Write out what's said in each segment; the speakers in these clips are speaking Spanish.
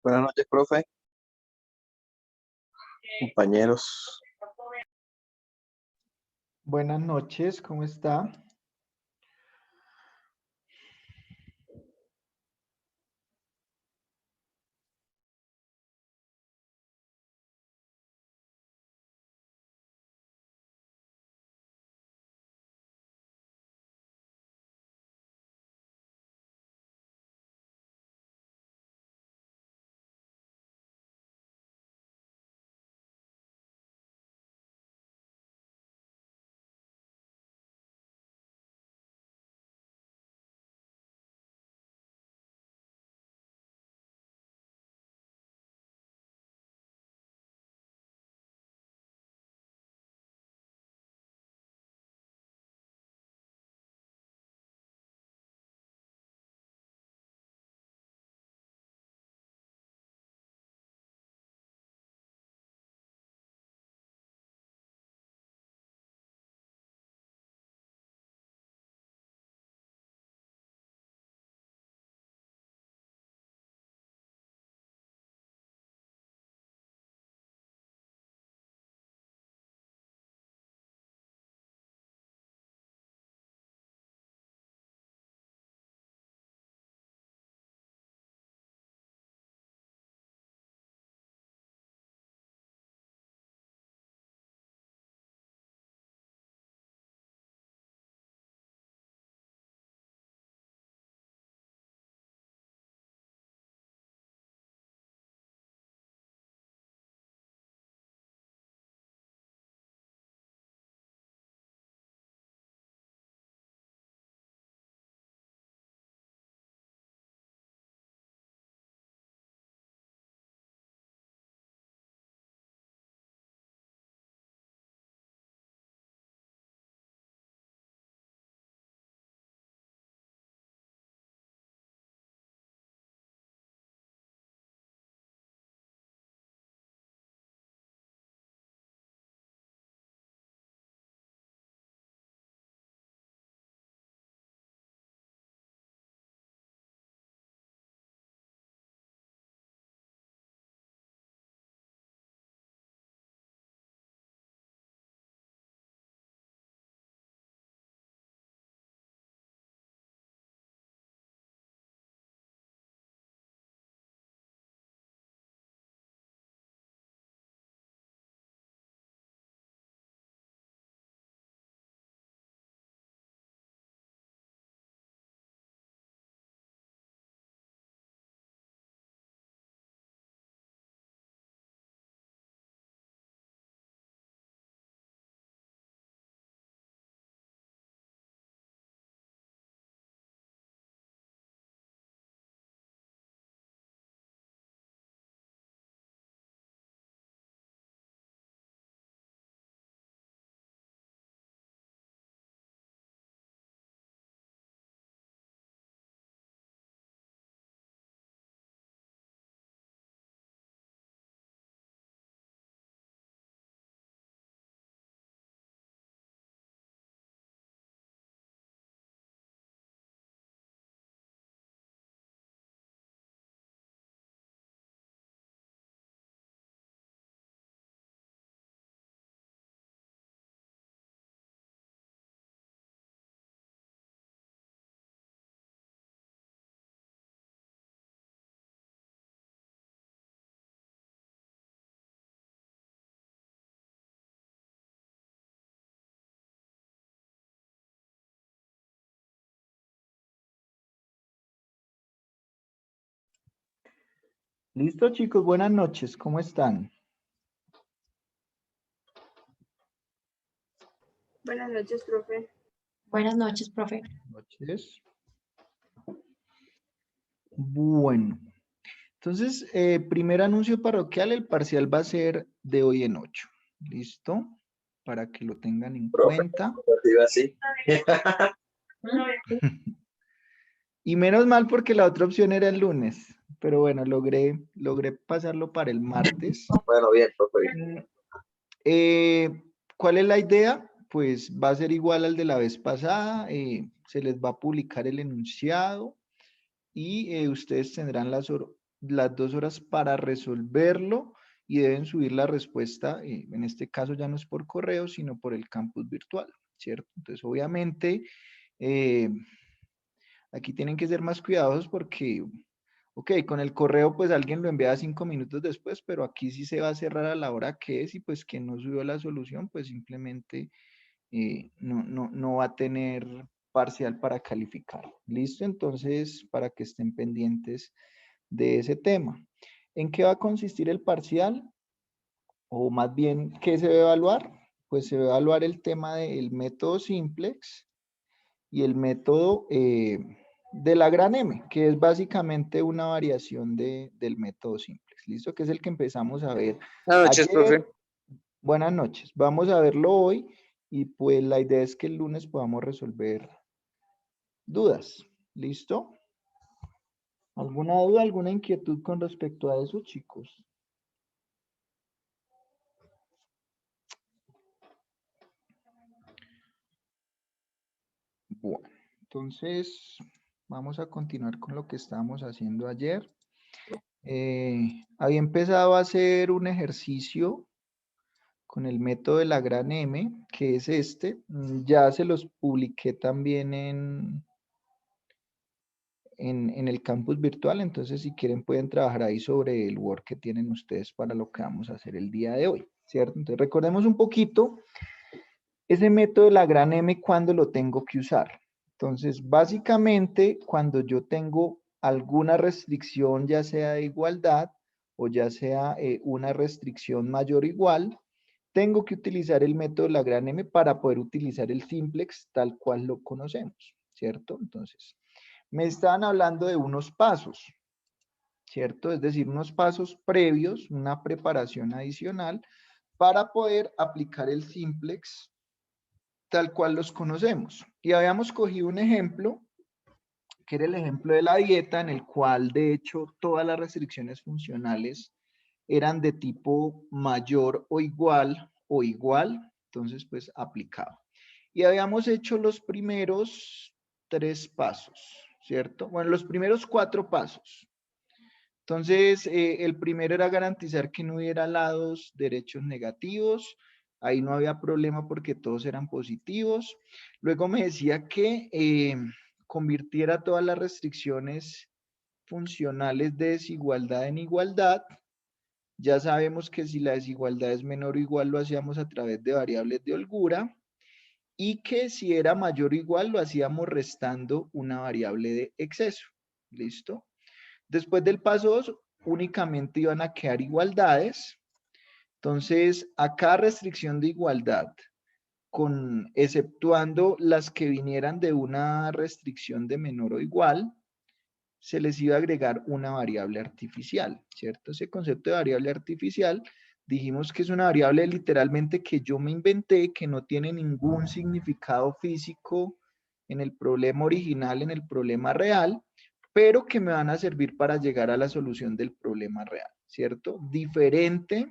Buenas noches, profe, compañeros. Buenas noches, ¿cómo está? Listo, chicos, buenas noches, ¿cómo están? Buenas noches, profe. Buenas noches, profe. Noches. Bueno, entonces, primer anuncio parroquial, el parcial va a ser de hoy en 8. ¿Listo? Para que lo tengan en Profe, cuenta. digo así. Y menos mal porque la otra opción era el lunes, pero bueno, logré pasarlo para el martes. Bueno, bien, profe, bien. ¿Cuál es la idea? Pues va a ser igual al de la vez pasada, se les va a publicar el enunciado y ustedes tendrán la las 2 horas para resolverlo y deben subir la respuesta, en este caso ya no es por correo, sino por el campus virtual, ¿cierto? Entonces, obviamente, aquí tienen que ser más cuidadosos porque, ok, con el correo pues alguien lo envía 5 minutos después, pero aquí sí se va a cerrar a la hora que es y pues quien no subió la solución pues simplemente no va a tener parcial para calificar. ¿Listo? Entonces, para que estén pendientes de ese tema. ¿En qué va a consistir el parcial? O más bien, ¿qué se va a evaluar? Pues se va a evaluar el tema del método simplex y el método de la gran M, que es básicamente una variación del método simplex. ¿Listo? Que es el que empezamos a ver Buenas noches, ayer. profe. Buenas noches. Vamos a verlo hoy y pues la idea es que el lunes podamos resolver dudas. ¿Listo? ¿Alguna duda, alguna inquietud con respecto a eso, chicos? Bueno, entonces vamos a continuar con lo que estábamos haciendo ayer. Había empezado a hacer un ejercicio con el método de la gran M, que es este. Ya se los publiqué también en el campus virtual, entonces si quieren pueden trabajar ahí sobre el Word que tienen ustedes para lo que vamos a hacer el día de hoy, ¿cierto? Entonces recordemos un poquito ese método de la gran M cuando lo tengo que usar. Entonces básicamente cuando yo tengo alguna restricción ya sea de igualdad o ya sea una restricción mayor o igual, tengo que utilizar el método de la gran M para poder utilizar el simplex tal cual lo conocemos, ¿cierto? Entonces, me estaban hablando de unos pasos, ¿cierto? Es decir, unos pasos previos, una preparación adicional para poder aplicar el simplex tal cual los conocemos. Y habíamos cogido un ejemplo, que era el ejemplo de la dieta, en el cual de hecho todas las restricciones funcionales eran de tipo mayor o igual, entonces pues aplicado. Y habíamos hecho los primeros 3 pasos, ¿cierto? Bueno, los primeros 4 pasos. Entonces, el primero era garantizar que no hubiera lados derechos negativos. Ahí no había problema porque todos eran positivos. Luego me decía que convirtiera todas las restricciones funcionales de desigualdad en igualdad. Ya sabemos que si la desigualdad es menor o igual lo hacíamos a través de variables de holgura y que si era mayor o igual lo hacíamos restando una variable de exceso. ¿Listo? Después del paso 2 únicamente iban a quedar igualdades. Entonces, a cada restricción de igualdad, exceptuando las que vinieran de una restricción de menor o igual, se les iba a agregar una variable artificial, ¿cierto? Ese concepto de variable artificial, dijimos que es una variable literalmente que yo me inventé, que no tiene ningún significado físico en el problema original, en el problema real, pero que me van a servir para llegar a la solución del problema real, ¿cierto? Diferente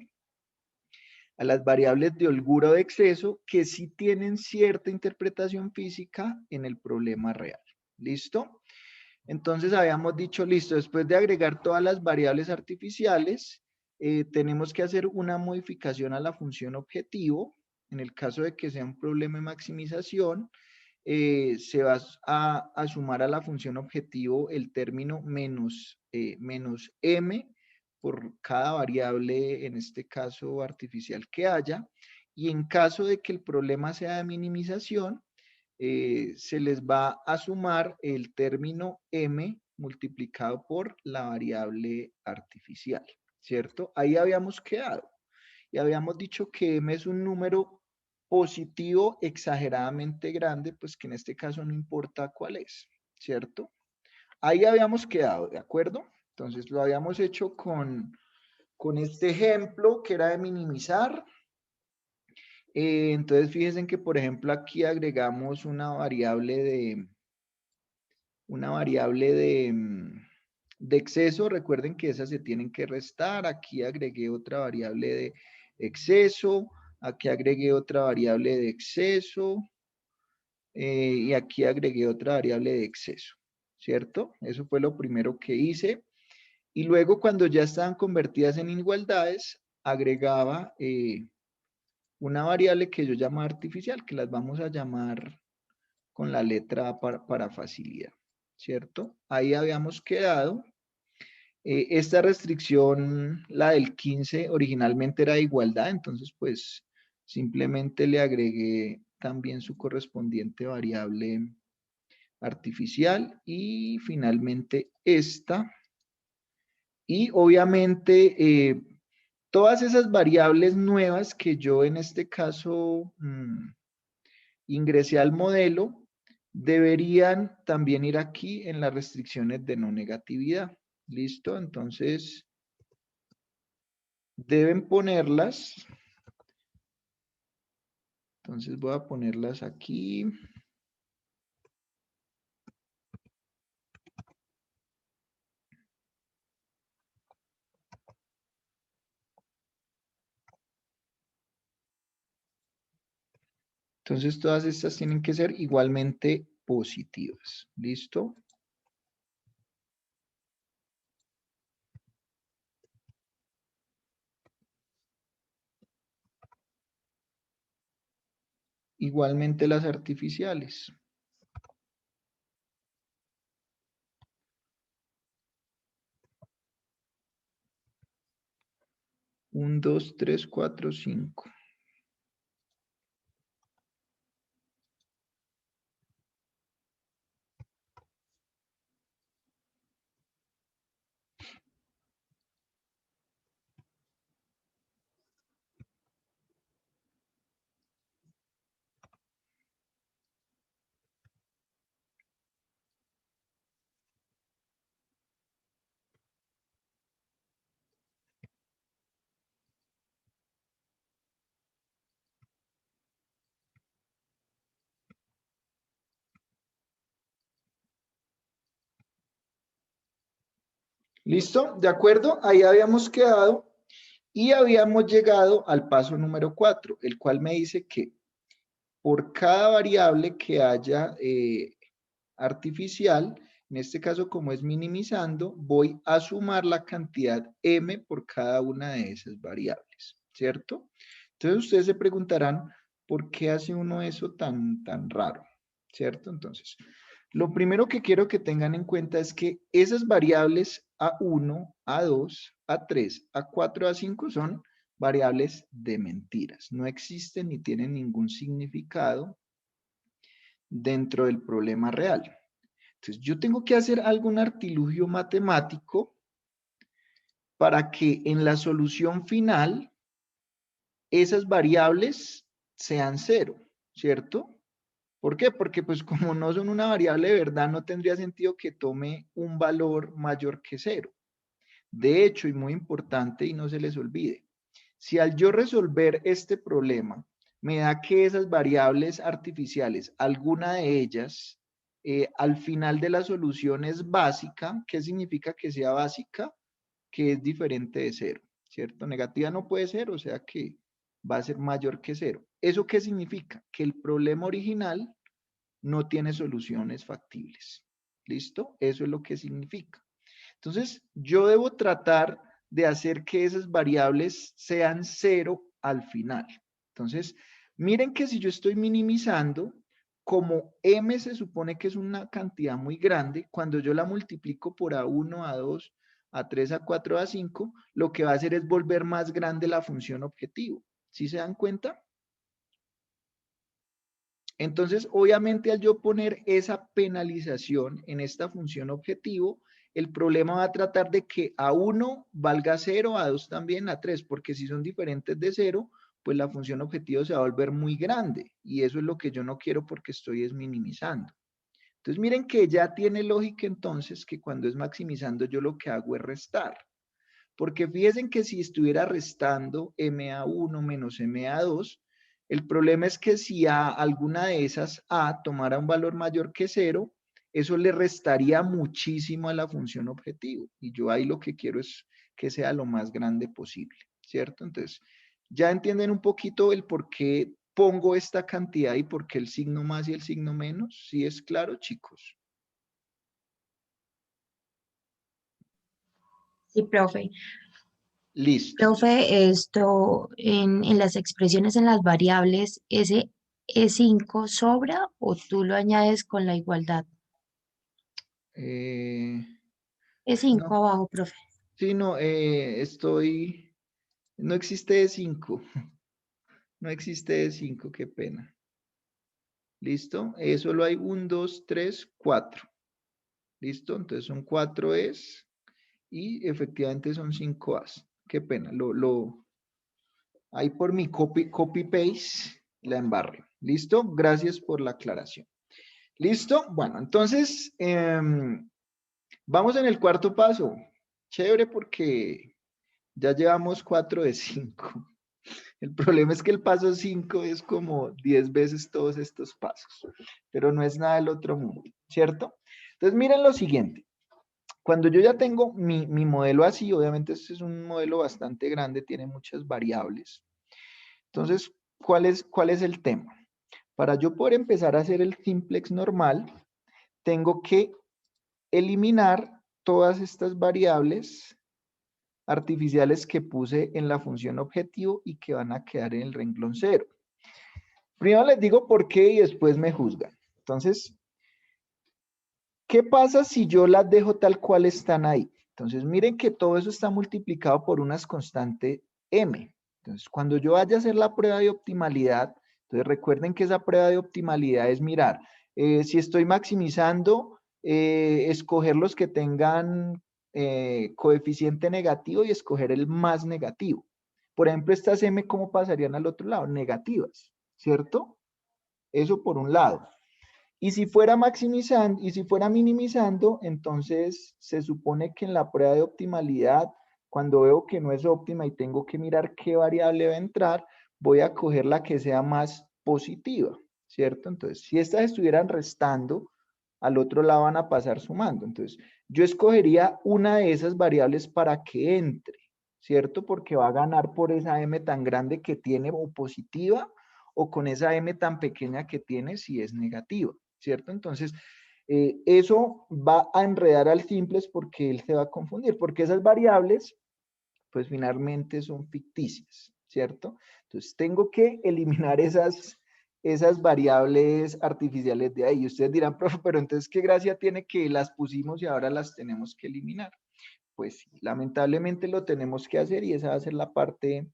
a las variables de holgura o de exceso, que sí tienen cierta interpretación física en el problema real. ¿Listo? Entonces habíamos dicho, listo, después de agregar todas las variables artificiales, tenemos que hacer una modificación a la función objetivo. En el caso de que sea un problema de maximización, se va a sumar a la función objetivo el término menos m por cada variable, en este caso artificial que haya. Y en caso de que el problema sea de minimización, se les va a sumar el término m multiplicado por la variable artificial, ¿cierto? Ahí habíamos quedado y habíamos dicho que m es un número positivo exageradamente grande, pues que en este caso no importa cuál es, ¿cierto? Ahí habíamos quedado, ¿de acuerdo? Entonces lo habíamos hecho con este ejemplo que era de minimizar. Entonces fíjense que, por ejemplo, aquí agregamos una variable de exceso. Recuerden que esas se tienen que restar. Aquí agregué otra variable de exceso. Aquí agregué otra variable de exceso. Y aquí agregué otra variable de exceso, ¿cierto? Eso fue lo primero que hice. Y luego cuando ya estaban convertidas en igualdades, agregaba una variable que yo llamo artificial, que las vamos a llamar con la letra A para facilidad, ¿cierto? Ahí habíamos quedado. Esta restricción, la del 15, originalmente era de igualdad, entonces pues simplemente le agregué también su correspondiente variable artificial y finalmente esta. Y obviamente todas esas variables nuevas que yo en este caso ingresé al modelo deberían también ir aquí en las restricciones de no negatividad. ¿Listo? Entonces deben ponerlas. Entonces voy a ponerlas aquí. Entonces todas estas tienen que ser igualmente positivas. ¿Listo? Igualmente las artificiales. 1, 2, 3, 4, 5. ¿Listo? ¿De acuerdo? Ahí habíamos quedado y habíamos llegado al paso número 4, el cual me dice que por cada variable que haya artificial, en este caso como es minimizando, voy a sumar la cantidad m por cada una de esas variables, ¿cierto? Entonces ustedes se preguntarán, ¿por qué hace uno eso tan raro? ¿Cierto? Entonces, lo primero que quiero que tengan en cuenta es que esas variables A1, A2, A3, A4, A5 son variables de mentiras. No existen ni tienen ningún significado dentro del problema real. Entonces, yo tengo que hacer algún artilugio matemático para que en la solución final esas variables sean cero, ¿cierto? ¿Por qué? Porque pues como no son una variable de verdad, no tendría sentido que tome un valor mayor que cero. De hecho, y muy importante y no se les olvide, si al yo resolver este problema me da que esas variables artificiales, alguna de ellas, al final de la solución es básica, ¿qué significa que sea básica? Que es diferente de cero, ¿cierto? Negativa no puede ser, o sea que va a ser mayor que cero. ¿Eso qué significa? Que el problema original no tiene soluciones factibles. ¿Listo? Eso es lo que significa. Entonces, yo debo tratar de hacer que esas variables sean cero al final. Entonces, miren que si yo estoy minimizando, como m se supone que es una cantidad muy grande, cuando yo la multiplico por A1, A2, A3, A4, A5, lo que va a hacer es volver más grande la función objetivo. ¿Sí se dan cuenta? Entonces, obviamente, al yo poner esa penalización en esta función objetivo, el problema va a tratar de que A1 valga 0, A2 también, A3, porque si son diferentes de 0, pues la función objetivo se va a volver muy grande. Y eso es lo que yo no quiero porque estoy minimizando. Entonces, miren que ya tiene lógica entonces que cuando es maximizando yo lo que hago es restar. Porque fíjense que si estuviera restando MA1 menos MA2, el problema es que si a alguna de esas A tomara un valor mayor que 0, eso le restaría muchísimo a la función objetivo. Y yo ahí lo que quiero es que sea lo más grande posible, ¿cierto? Entonces, ya entienden un poquito el por qué pongo esta cantidad y por qué el signo más y el signo menos. ¿Sí es claro, chicos? Sí, profe. Listo. Profe, esto en las expresiones en las variables, ¿ese E5 sobra o tú lo añades con la igualdad? Eh, E5 no, abajo, profe. sí, no, no existe de 5, no existe de 5, qué pena. ¿Listo? Solo hay 1, 2, 3, 4. ¿Listo? Entonces son 4 es y efectivamente son 5 as. Qué pena, ahí por mi copy paste la embarré. ¿Listo? Gracias por la aclaración. ¿Listo? Bueno, entonces vamos en el cuarto paso. Chévere porque ya llevamos 4 de 5. El problema es que el paso 5 es como 10 veces todos estos pasos, pero no es nada del otro mundo, ¿cierto? Entonces miren lo siguiente. Cuando yo ya tengo mi modelo así, obviamente este es un modelo bastante grande, tiene muchas variables. Entonces, ¿cuál es el tema? Para yo poder empezar a hacer el simplex normal, tengo que eliminar todas estas variables artificiales que puse en la función objetivo y que van a quedar en el renglón 0. Primero les digo por qué y después me juzgan. Entonces, ¿qué pasa si yo las dejo tal cual están ahí? Entonces, miren que todo eso está multiplicado por unas constantes m. Entonces, cuando yo vaya a hacer la prueba de optimalidad, entonces recuerden que esa prueba de optimalidad es mirar, si estoy maximizando, escoger los que tengan coeficiente negativo y escoger el más negativo. Por ejemplo, estas m, ¿cómo pasarían al otro lado? Negativas, ¿cierto? Eso por un lado. Y si fuera maximizando, y si fuera minimizando, entonces se supone que en la prueba de optimalidad, cuando veo que no es óptima y tengo que mirar qué variable va a entrar, voy a coger la que sea más positiva, ¿cierto? Entonces, si estas estuvieran restando, al otro lado van a pasar sumando. Entonces, yo escogería una de esas variables para que entre, ¿cierto? Porque va a ganar por esa m tan grande que tiene o positiva, o con esa m tan pequeña que tiene si es negativa, ¿cierto? Entonces, eso va a enredar al simples porque él se va a confundir, porque esas variables, pues finalmente son ficticias, ¿cierto? Entonces, tengo que eliminar esas variables artificiales de ahí. Y ustedes dirán, profe, pero entonces, ¿qué gracia tiene que las pusimos y ahora las tenemos que eliminar? Pues sí, lamentablemente lo tenemos que hacer y esa va a ser la parte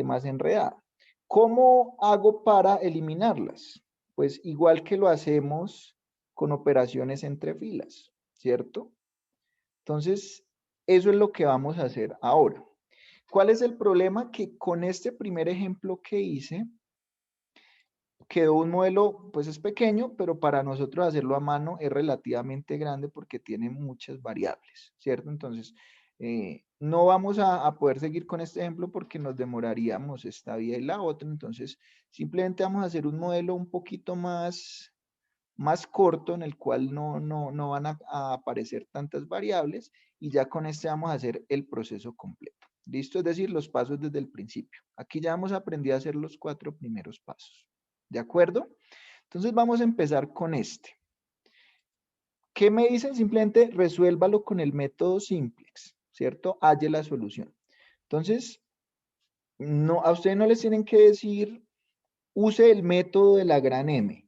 más enredada. ¿Cómo hago para eliminarlas? Pues igual que lo hacemos con operaciones entre filas, ¿cierto? Entonces, eso es lo que vamos a hacer ahora. ¿Cuál es el problema? Que con este primer ejemplo que hice, quedó un modelo, pues es pequeño, pero para nosotros hacerlo a mano es relativamente grande porque tiene muchas variables, ¿cierto? Entonces, no vamos a poder seguir con este ejemplo porque nos demoraríamos esta vía y la otra. Entonces, simplemente vamos a hacer un modelo un poquito más corto en el cual no van a aparecer tantas variables y ya con este vamos a hacer el proceso completo. ¿Listo? Es decir, los pasos desde el principio. Aquí ya hemos aprendido a hacer los 4 primeros pasos. ¿De acuerdo? Entonces vamos a empezar con este. ¿Qué me dicen? Simplemente resuélvalo con el método simplex, ¿cierto? Halle la solución. Entonces, no, a ustedes no les tienen que decir, use el método de la gran M.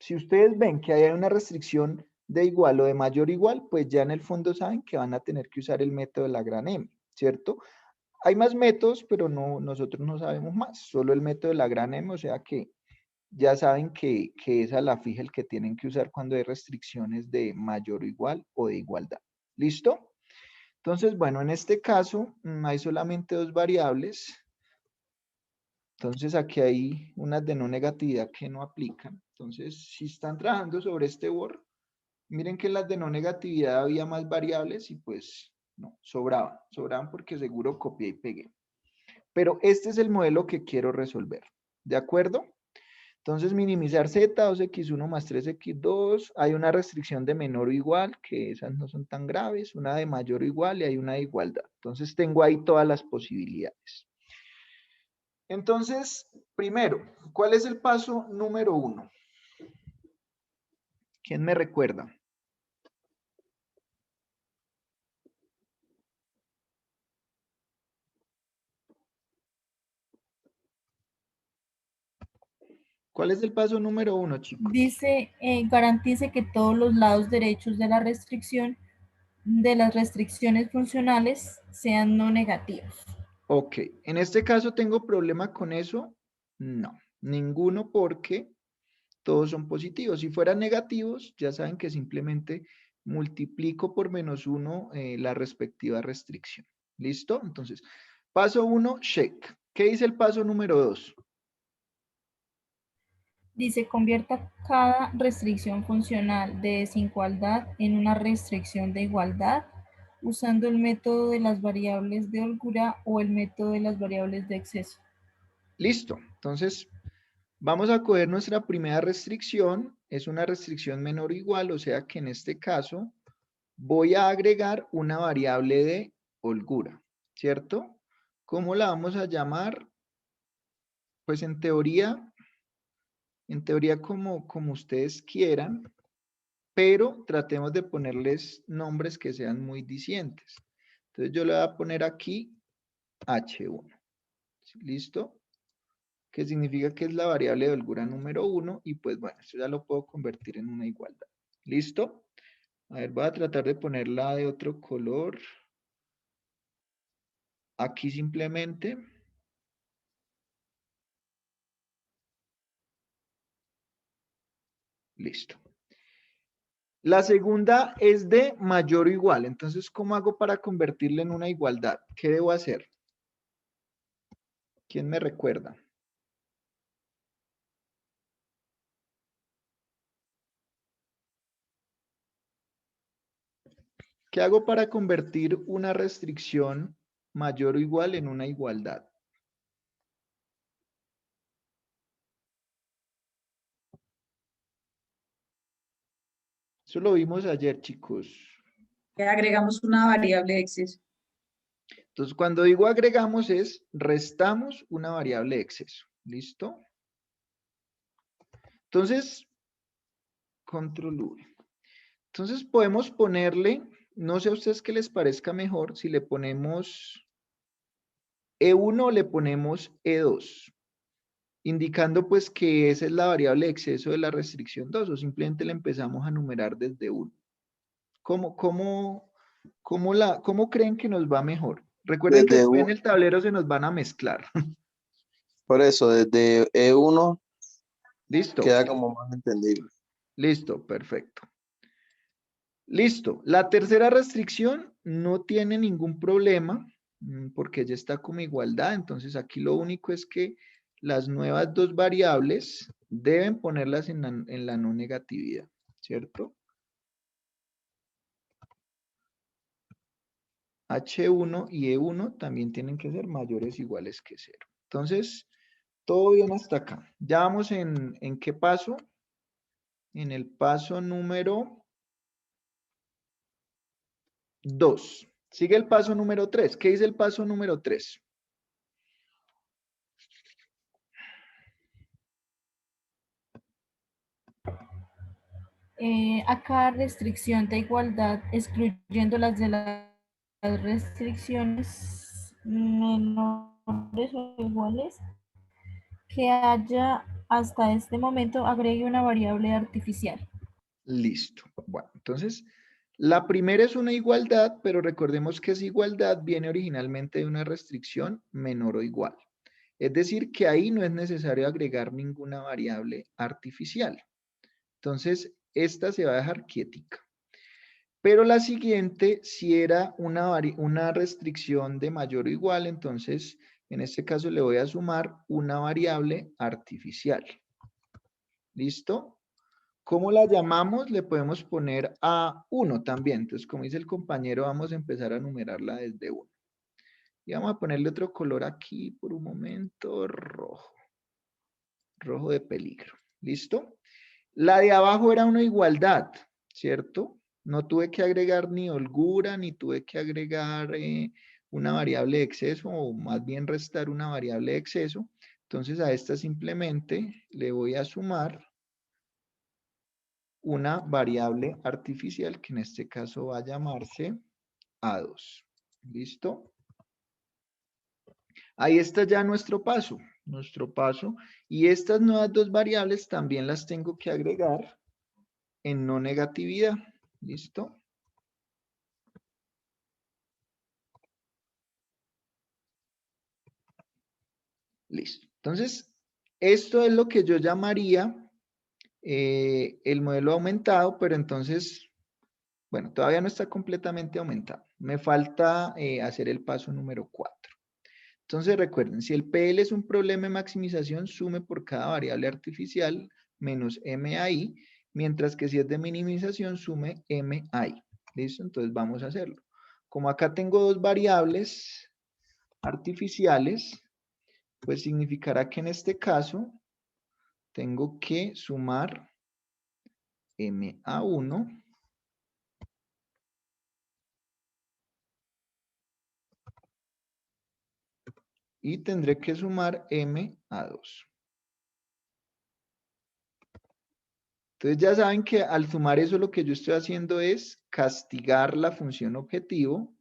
Si ustedes ven que hay una restricción de igual o de mayor igual, pues ya en el fondo saben que van a tener que usar el método de la gran M, ¿cierto? Hay más métodos, pero nosotros no sabemos más, solo el método de la gran M, o sea que ya saben que es a la fija el que tienen que usar cuando hay restricciones de mayor o igual o de igualdad. ¿Listo? Entonces, bueno, en este caso hay solamente dos variables. Entonces, aquí hay unas de no negatividad que no aplican. Entonces, si están trabajando sobre este Word, miren que en las de no negatividad había más variables y pues no, sobraban porque seguro copié y pegué. Pero este es el modelo que quiero resolver. ¿De acuerdo? Entonces, minimizar z, 2x1 más 3x2. Hay una restricción de menor o igual, que esas no son tan graves. Una de mayor o igual y hay una de igualdad. Entonces, tengo ahí todas las posibilidades. Entonces, primero, ¿cuál es el paso número 1? ¿Quién me recuerda? ¿Cuál es el paso número 1, chicos? Dice, garantice que todos los lados derechos de la restricción, de las restricciones funcionales, sean no negativos. Ok, en este caso tengo problema con eso. No, ninguno porque todos son positivos. Si fueran negativos, ya saben que simplemente multiplico por -1 la respectiva restricción. ¿Listo? Entonces, paso 1, check. ¿Qué dice el paso número 2? Dice, convierta cada restricción funcional de desigualdad en una restricción de igualdad usando el método de las variables de holgura o el método de las variables de exceso. Listo. Entonces, vamos a coger nuestra primera restricción. Es una restricción menor o igual, o sea que en este caso voy a agregar una variable de holgura, ¿cierto? ¿Cómo la vamos a llamar? Pues en teoría como ustedes quieran, pero tratemos de ponerles nombres que sean muy dicientes. Entonces yo le voy a poner aquí H1. ¿Listo? Que significa que es la variable de holgura número 1 y pues bueno, esto ya lo puedo convertir en una igualdad. ¿Listo? A ver, voy a tratar de ponerla de otro color. Aquí simplemente. Listo. La segunda es de mayor o igual. Entonces, ¿cómo hago para convertirla en una igualdad? ¿Qué debo hacer? ¿Quién me recuerda? ¿Qué hago para convertir una restricción mayor o igual en una igualdad? Eso lo vimos ayer, chicos. Agregamos una variable de exceso. Entonces, cuando digo agregamos es restamos una variable de exceso. ¿Listo? Entonces, control V. Entonces, podemos ponerle, no sé a ustedes qué les parezca mejor, si le ponemos E1 o le ponemos E2, indicando pues que esa es la variable de exceso de la restricción 2, o simplemente le empezamos a numerar desde 1. ¿Cómo creen que nos va mejor? Recuerden que Desde después en U, el tablero se nos van a mezclar. por eso, desde E1 ¿Listo? queda como más entendible. Listo, perfecto. Listo. La tercera restricción no tiene ningún problema porque ya está como igualdad. Entonces aquí lo único es que las nuevas dos variables deben ponerlas en la no negatividad, ¿cierto? H1 y E1 también tienen que ser mayores o iguales que 0. Entonces, todo bien hasta acá. Ya vamos en ¿qué paso? En el paso número 2. Sigue el paso número 3. ¿Qué dice el paso número 3? A cada restricción de igualdad, excluyendo las de las restricciones menores o iguales que haya hasta este momento, agregue una variable artificial. Listo. Bueno, entonces, la primera es una igualdad, pero recordemos que esa igualdad viene originalmente de una restricción menor o igual. Es decir, que ahí no es necesario agregar ninguna variable artificial. Entonces, esta se va a dejar quietica. Pero la siguiente, si era una restricción de mayor o igual, entonces, en este caso le voy a sumar una variable artificial. ¿Listo? ¿Cómo la llamamos? Le podemos poner a 1 también. Entonces, como dice el compañero, vamos a empezar a numerarla desde 1. Y vamos a ponerle otro color aquí por un momento, rojo. Rojo de peligro. ¿Listo? La de abajo era una igualdad, ¿cierto? No tuve que agregar ni holgura, ni tuve que agregar una variable de exceso, o más bien restar una variable de exceso. Entonces, a esta simplemente le voy a sumar una variable artificial que en este caso va a llamarse A2. ¿Listo? Ahí está ya nuestro paso. nuestro paso. Y estas nuevas dos variables también las tengo que agregar en no negatividad. ¿Listo? Listo. Entonces, esto es lo que yo llamaría el modelo aumentado, pero entonces, bueno, todavía no está completamente aumentado. Me falta hacer el paso número 4. Entonces recuerden, si el PL es un problema de maximización, sume por cada variable artificial menos MAI, mientras que si es de minimización, sume MI. ¿Listo? Entonces vamos a hacerlo. Como acá tengo dos variables artificiales, pues significará que en este caso tengo que sumar MA1 y tendré que sumar MA2. Entonces ya saben que al sumar eso lo que yo estoy haciendo es castigar la función objetivo.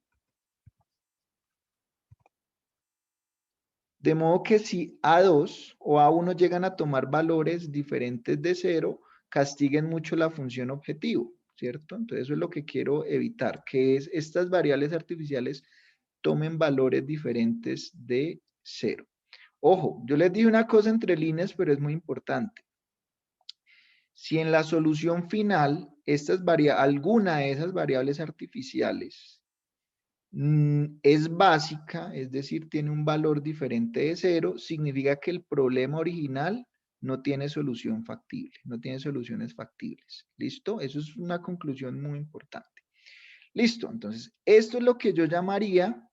De modo que si A2 o A1 llegan a tomar valores diferentes de 0, castiguen mucho la función objetivo, ¿cierto? Entonces eso es lo que quiero evitar, que es estas variables artificiales tomen valores diferentes de 0. Ojo, yo les dije una cosa entre líneas, pero es muy importante. Si en la solución final alguna de esas variables artificiales es básica, es decir, tiene un valor diferente de 0, significa que el problema original no tiene solución factible, no tiene soluciones factibles. ¿Listo? Eso es una conclusión muy importante. Listo, entonces, esto es lo que yo llamaría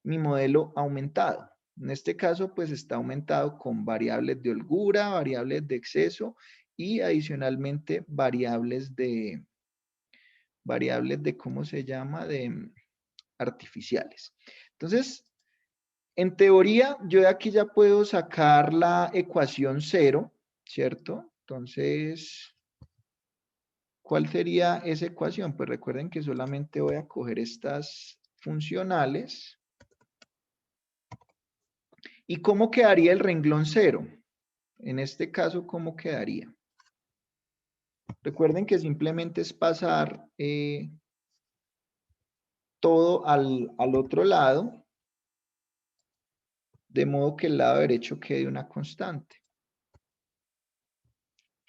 mi modelo aumentado. En este caso, pues está aumentado con variables de holgura, variables de exceso y adicionalmente variables de ¿cómo se llama? De artificiales. Entonces, en teoría, yo de aquí ya puedo sacar la ecuación 0, ¿cierto? Entonces, ¿cuál sería esa ecuación? Pues recuerden que solamente voy a coger estas funcionales. ¿Y cómo quedaría el renglón 0? En este caso, ¿cómo quedaría? Recuerden que simplemente es pasar todo al otro lado, de modo que el lado derecho quede una constante.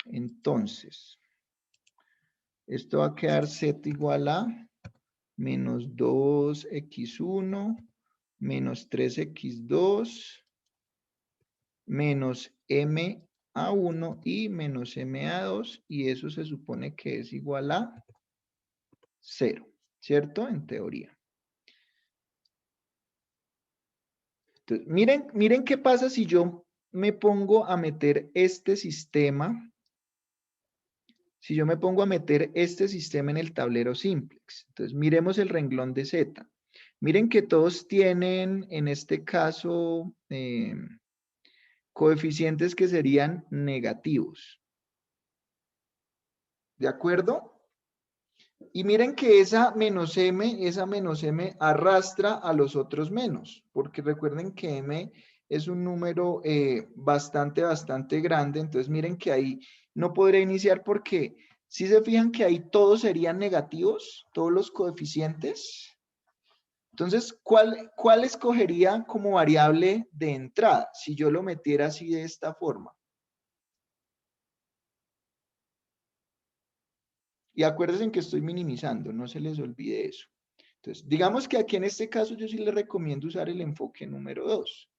Entonces, esto va a quedar z igual a menos 2x1 menos 3x2 menos MA1 y menos MA2, y eso se supone que es igual a 0, ¿cierto? En teoría. Entonces, miren qué pasa si yo me pongo a meter este sistema. Si yo me pongo a meter este sistema en el tablero simplex. Entonces, miremos el renglón de Z. Miren que todos tienen, en este caso, coeficientes que serían negativos. ¿De acuerdo? Y miren que esa menos m arrastra a los otros menos, porque recuerden que m es un número bastante grande, entonces miren que ahí no podré iniciar porque si se fijan que ahí todos serían negativos, todos los coeficientes. Entonces, ¿cuál escogería como variable de entrada si yo lo metiera así de esta forma? Y acuérdense que estoy minimizando, no se les olvide eso. Entonces, digamos que aquí en este caso yo sí les recomiendo usar el enfoque número 2.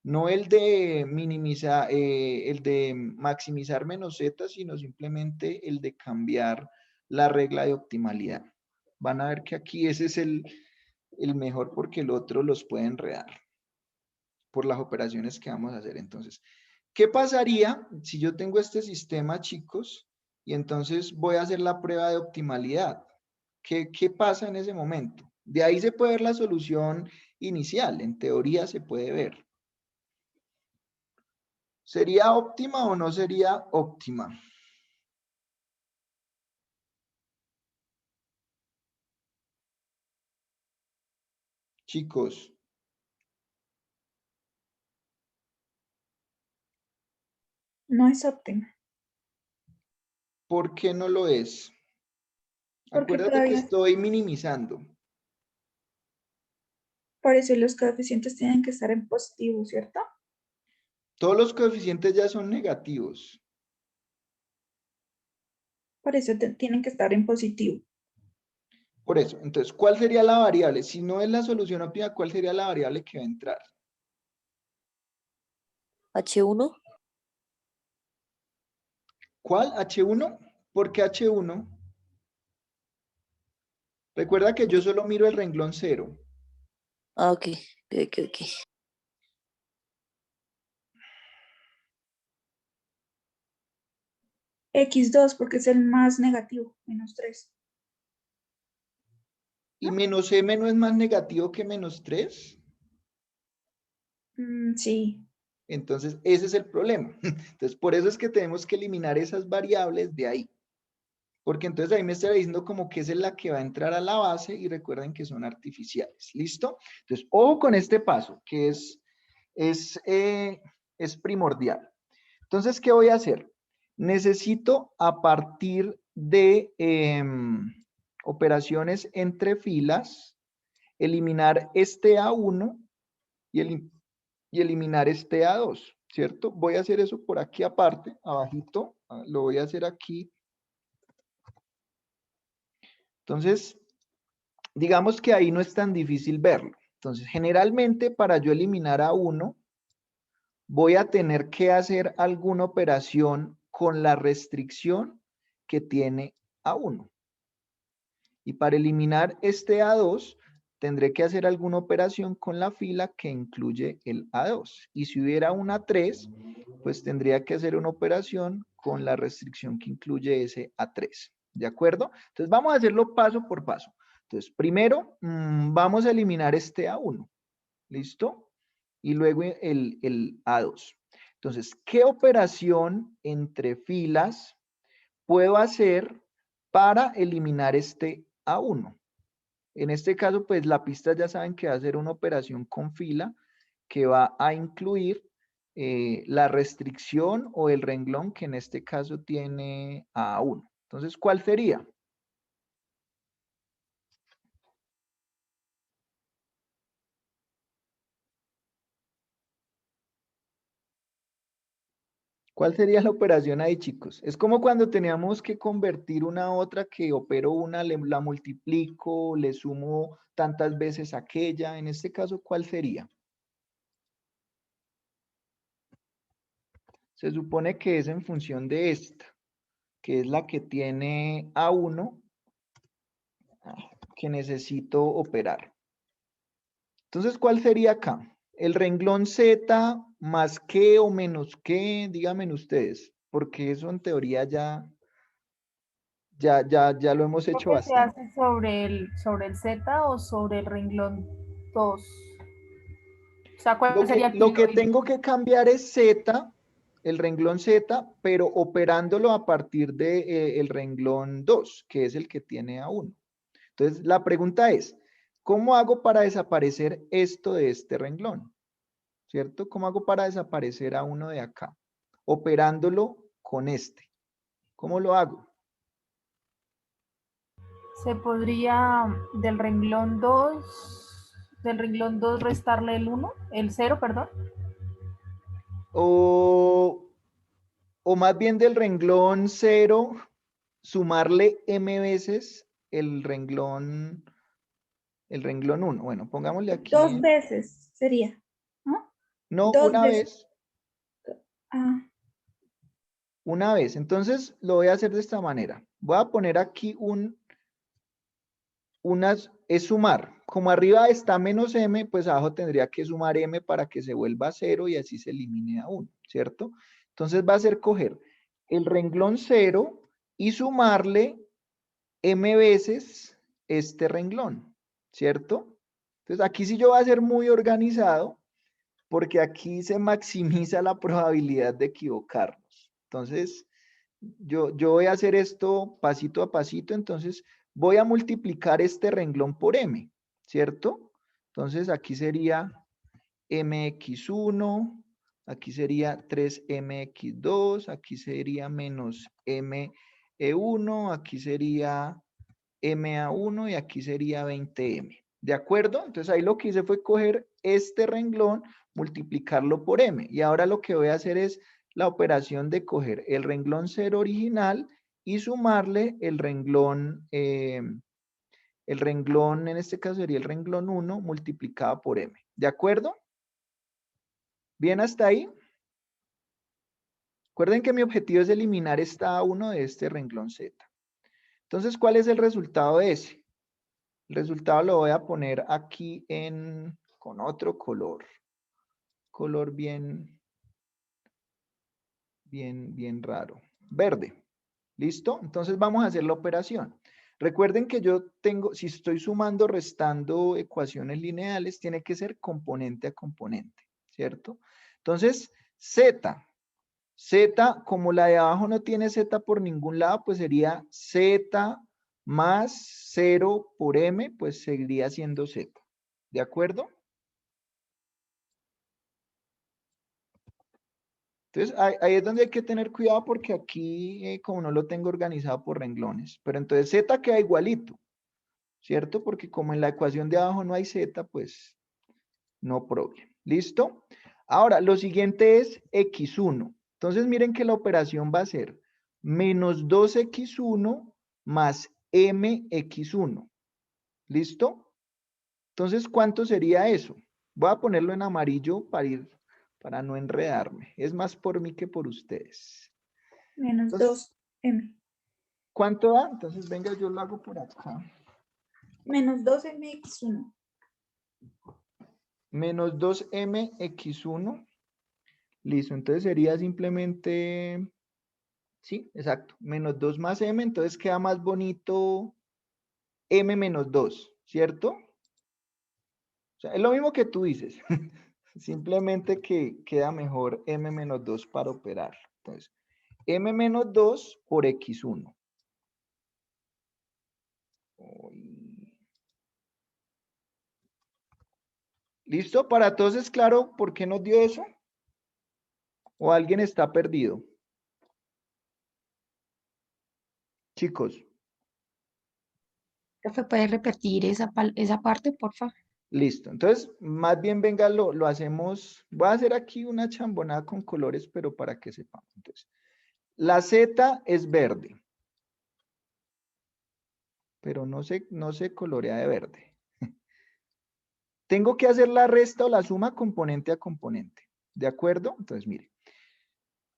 No el de minimizar, el de maximizar menos z, sino simplemente el de cambiar la regla de optimalidad. Van a ver que aquí ese es el mejor porque el otro los puede enredar por las operaciones que vamos a hacer. Entonces, ¿qué pasaría si yo tengo este sistema, chicos? Y entonces voy a hacer la prueba de optimalidad. ¿Qué pasa en ese momento? De ahí se puede ver la solución inicial. En teoría se puede ver. ¿Sería óptima o no sería óptima? Chicos. No es óptima. ¿Por qué no lo es? Porque Acuérdate que todavía, estoy minimizando. por eso los coeficientes tienen que estar en positivo, ¿cierto? Todos los coeficientes ya son negativos. Por eso tienen que estar en positivo. Por eso, entonces, ¿cuál sería la variable? Si no es la solución óptima, ¿cuál sería la variable que va a entrar? H1. ¿Cuál? ¿H1? ¿Por qué H1? Recuerda que yo solo miro el renglón 0. Ah, ok. Ok. X2 porque es el más negativo, -3. ¿Y menos m no es más negativo que -3? Sí. Entonces, ese es el problema. Entonces, por eso es que tenemos que eliminar esas variables de ahí. Porque entonces ahí me está diciendo como que esa es la que va a entrar a la base y recuerden que son artificiales. ¿Listo? Entonces, ojo con este paso que es primordial. Entonces, ¿qué voy a hacer? Necesito a partir de operaciones entre filas, eliminar este A1 y eliminar este A2, ¿cierto? Voy a hacer eso por aquí aparte, abajito, lo voy a hacer aquí. Entonces, digamos que ahí no es tan difícil verlo. Entonces, generalmente para yo eliminar A1, voy a tener que hacer alguna operación con la restricción que tiene A1. Y para eliminar este A2, tendré que hacer alguna operación con la fila que incluye el A2. Y si hubiera una 3, pues tendría que hacer una operación con la restricción que incluye ese A3. ¿De acuerdo? Entonces vamos a hacerlo paso por paso. Entonces, primero vamos a eliminar este A1. ¿Listo? Y luego el A2. Entonces, ¿qué operación entre filas puedo hacer para eliminar este A1? En este caso, pues la pista ya saben que va a ser una operación con fila que va a incluir la restricción o el renglón que en este caso tiene A1. Entonces, ¿cuál sería? ¿Cuál sería la operación ahí, chicos? Es como cuando teníamos que convertir una a otra, que opero una, la multiplico, le sumo tantas veces aquella. En este caso, ¿cuál sería? Se supone que es en función de esta, que es la que tiene A1, que necesito operar. Entonces, ¿cuál sería acá? El renglón Z más qué o menos qué, díganme ustedes, porque eso en teoría ya lo hemos ¿Lo hecho que se bastante. hace sobre el Z o sobre el renglón 2? O sea, ¿cuál sería aquí Lo que tengo que cambiar es Z, el renglón Z, pero operándolo a partir de, el renglón 2, que es el que tiene A1. Entonces, la pregunta es, ¿cómo hago para desaparecer esto de este renglón? ¿Cierto? ¿Cómo hago para desaparecer A1 de acá? Operándolo con este. ¿Cómo lo hago? Se podría del renglón 2 restarle el 0, perdón. O más bien del renglón 0, sumarle m veces el renglón 1. Bueno, pongámosle aquí. 2 veces sería, ¿no? No, 2 una veces. vez. Ah, Una vez. Entonces, lo voy a hacer de esta manera. Voy a poner aquí es sumar. Como arriba está menos m, pues abajo tendría que sumar m para que se vuelva 0 y así se elimine a 1, ¿cierto? Entonces va a ser coger el renglón 0 y sumarle m veces este renglón, ¿cierto? Entonces aquí sí yo voy a ser muy organizado porque aquí se maximiza la probabilidad de equivocarnos. Entonces, yo voy a hacer esto pasito a pasito, entonces voy a multiplicar este renglón por m, ¿cierto? Entonces aquí sería mx1, aquí sería 3mx2, aquí sería menos me1, aquí sería ma1 y aquí sería 20m. ¿De acuerdo? Entonces ahí lo que hice fue coger este renglón, multiplicarlo por m. Y ahora lo que voy a hacer es la operación de coger el renglón 0 original y sumarle el renglón, en este caso sería el renglón 1 multiplicado por m. ¿De acuerdo? ¿Bien hasta ahí? Recuerden que mi objetivo es eliminar esta A1 de este renglón Z. Entonces, ¿cuál es el resultado de ese? El resultado lo voy a poner aquí con otro color. Color bien raro. Verde. ¿Listo? Entonces vamos a hacer la operación. Recuerden que yo tengo, si estoy sumando, restando ecuaciones lineales, tiene que ser componente a componente, ¿cierto? Entonces, Z, como la de abajo no tiene Z por ningún lado, pues sería Z más 0 por M, pues seguiría siendo Z. ¿De acuerdo? Entonces, ahí es donde hay que tener cuidado porque aquí, como no lo tengo organizado por renglones, pero entonces Z queda igualito, ¿cierto? Porque como en la ecuación de abajo no hay Z, pues no problem. ¿Listo? Ahora, lo siguiente es X1. Entonces, miren que la operación va a ser menos 2X1 más MX1. ¿Listo? Entonces, ¿cuánto sería eso? Voy a ponerlo en amarillo para no enredarme. Es más por mí que por ustedes. Menos Entonces, 2m. ¿cuánto da? Entonces, venga, yo lo hago por acá. Menos 2mx1. Menos 2mx1. Listo, entonces sería simplemente, sí, exacto, menos 2 más m, entonces queda más bonito m menos 2, ¿cierto? O sea, es lo mismo que tú dices, simplemente que queda mejor m menos 2 para operar. Entonces, m menos 2 por x1. ¿Listo? ¿Para todos es claro por qué nos dio eso? ¿O alguien está perdido? Chicos, Profe, ¿puede repetir esa parte, por favor? listo. Entonces, más bien venga, lo hacemos. Voy a hacer aquí una chambonada con colores, pero para que sepamos. Entonces, la Z es verde. Pero no se colorea de verde. Tengo que hacer la resta o la suma componente a componente. ¿De acuerdo? Entonces, mire.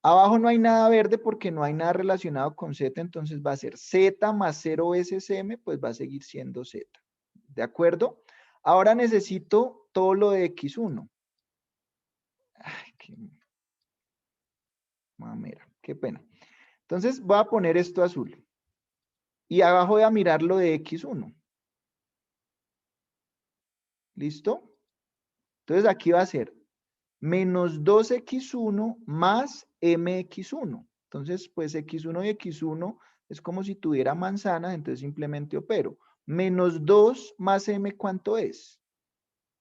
Abajo no hay nada verde porque no hay nada relacionado con Z, entonces va a ser Z más 0 veces M, pues va a seguir siendo Z. ¿De acuerdo? Ahora necesito todo lo de X1. Ay, qué mamera, qué pena. Entonces voy a poner esto azul. Y abajo voy a mirar lo de X1. ¿Listo? Entonces aquí va a ser menos 2x1 más mx1. Entonces, pues x1 y x1 es como si tuviera manzanas, entonces simplemente opero. Menos 2 más m, ¿cuánto es?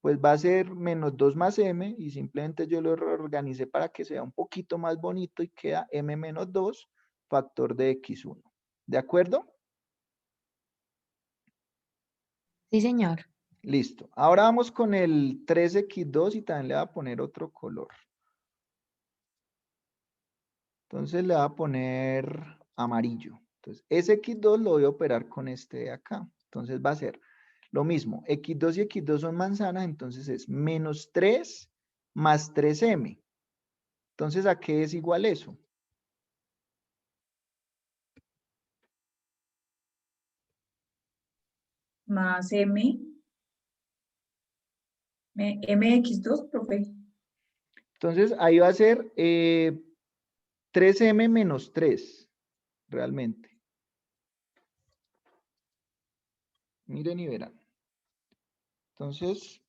Pues va a ser menos 2 más m y simplemente yo lo reorganicé para que sea un poquito más bonito y queda m menos 2 factor de x1. ¿De acuerdo? Sí, señor. Listo. Ahora vamos con el 3x2 y también le voy a poner otro color. Entonces le voy a poner amarillo. Entonces, ese x2 lo voy a operar con este de acá. Entonces va a ser lo mismo. X2 y x2 son manzanas, entonces es menos 3 más 3m. Entonces, ¿a qué es igual eso? Más mx2, profe. Entonces, ahí va a ser 3m menos 3, realmente. Miren y verán. Entonces,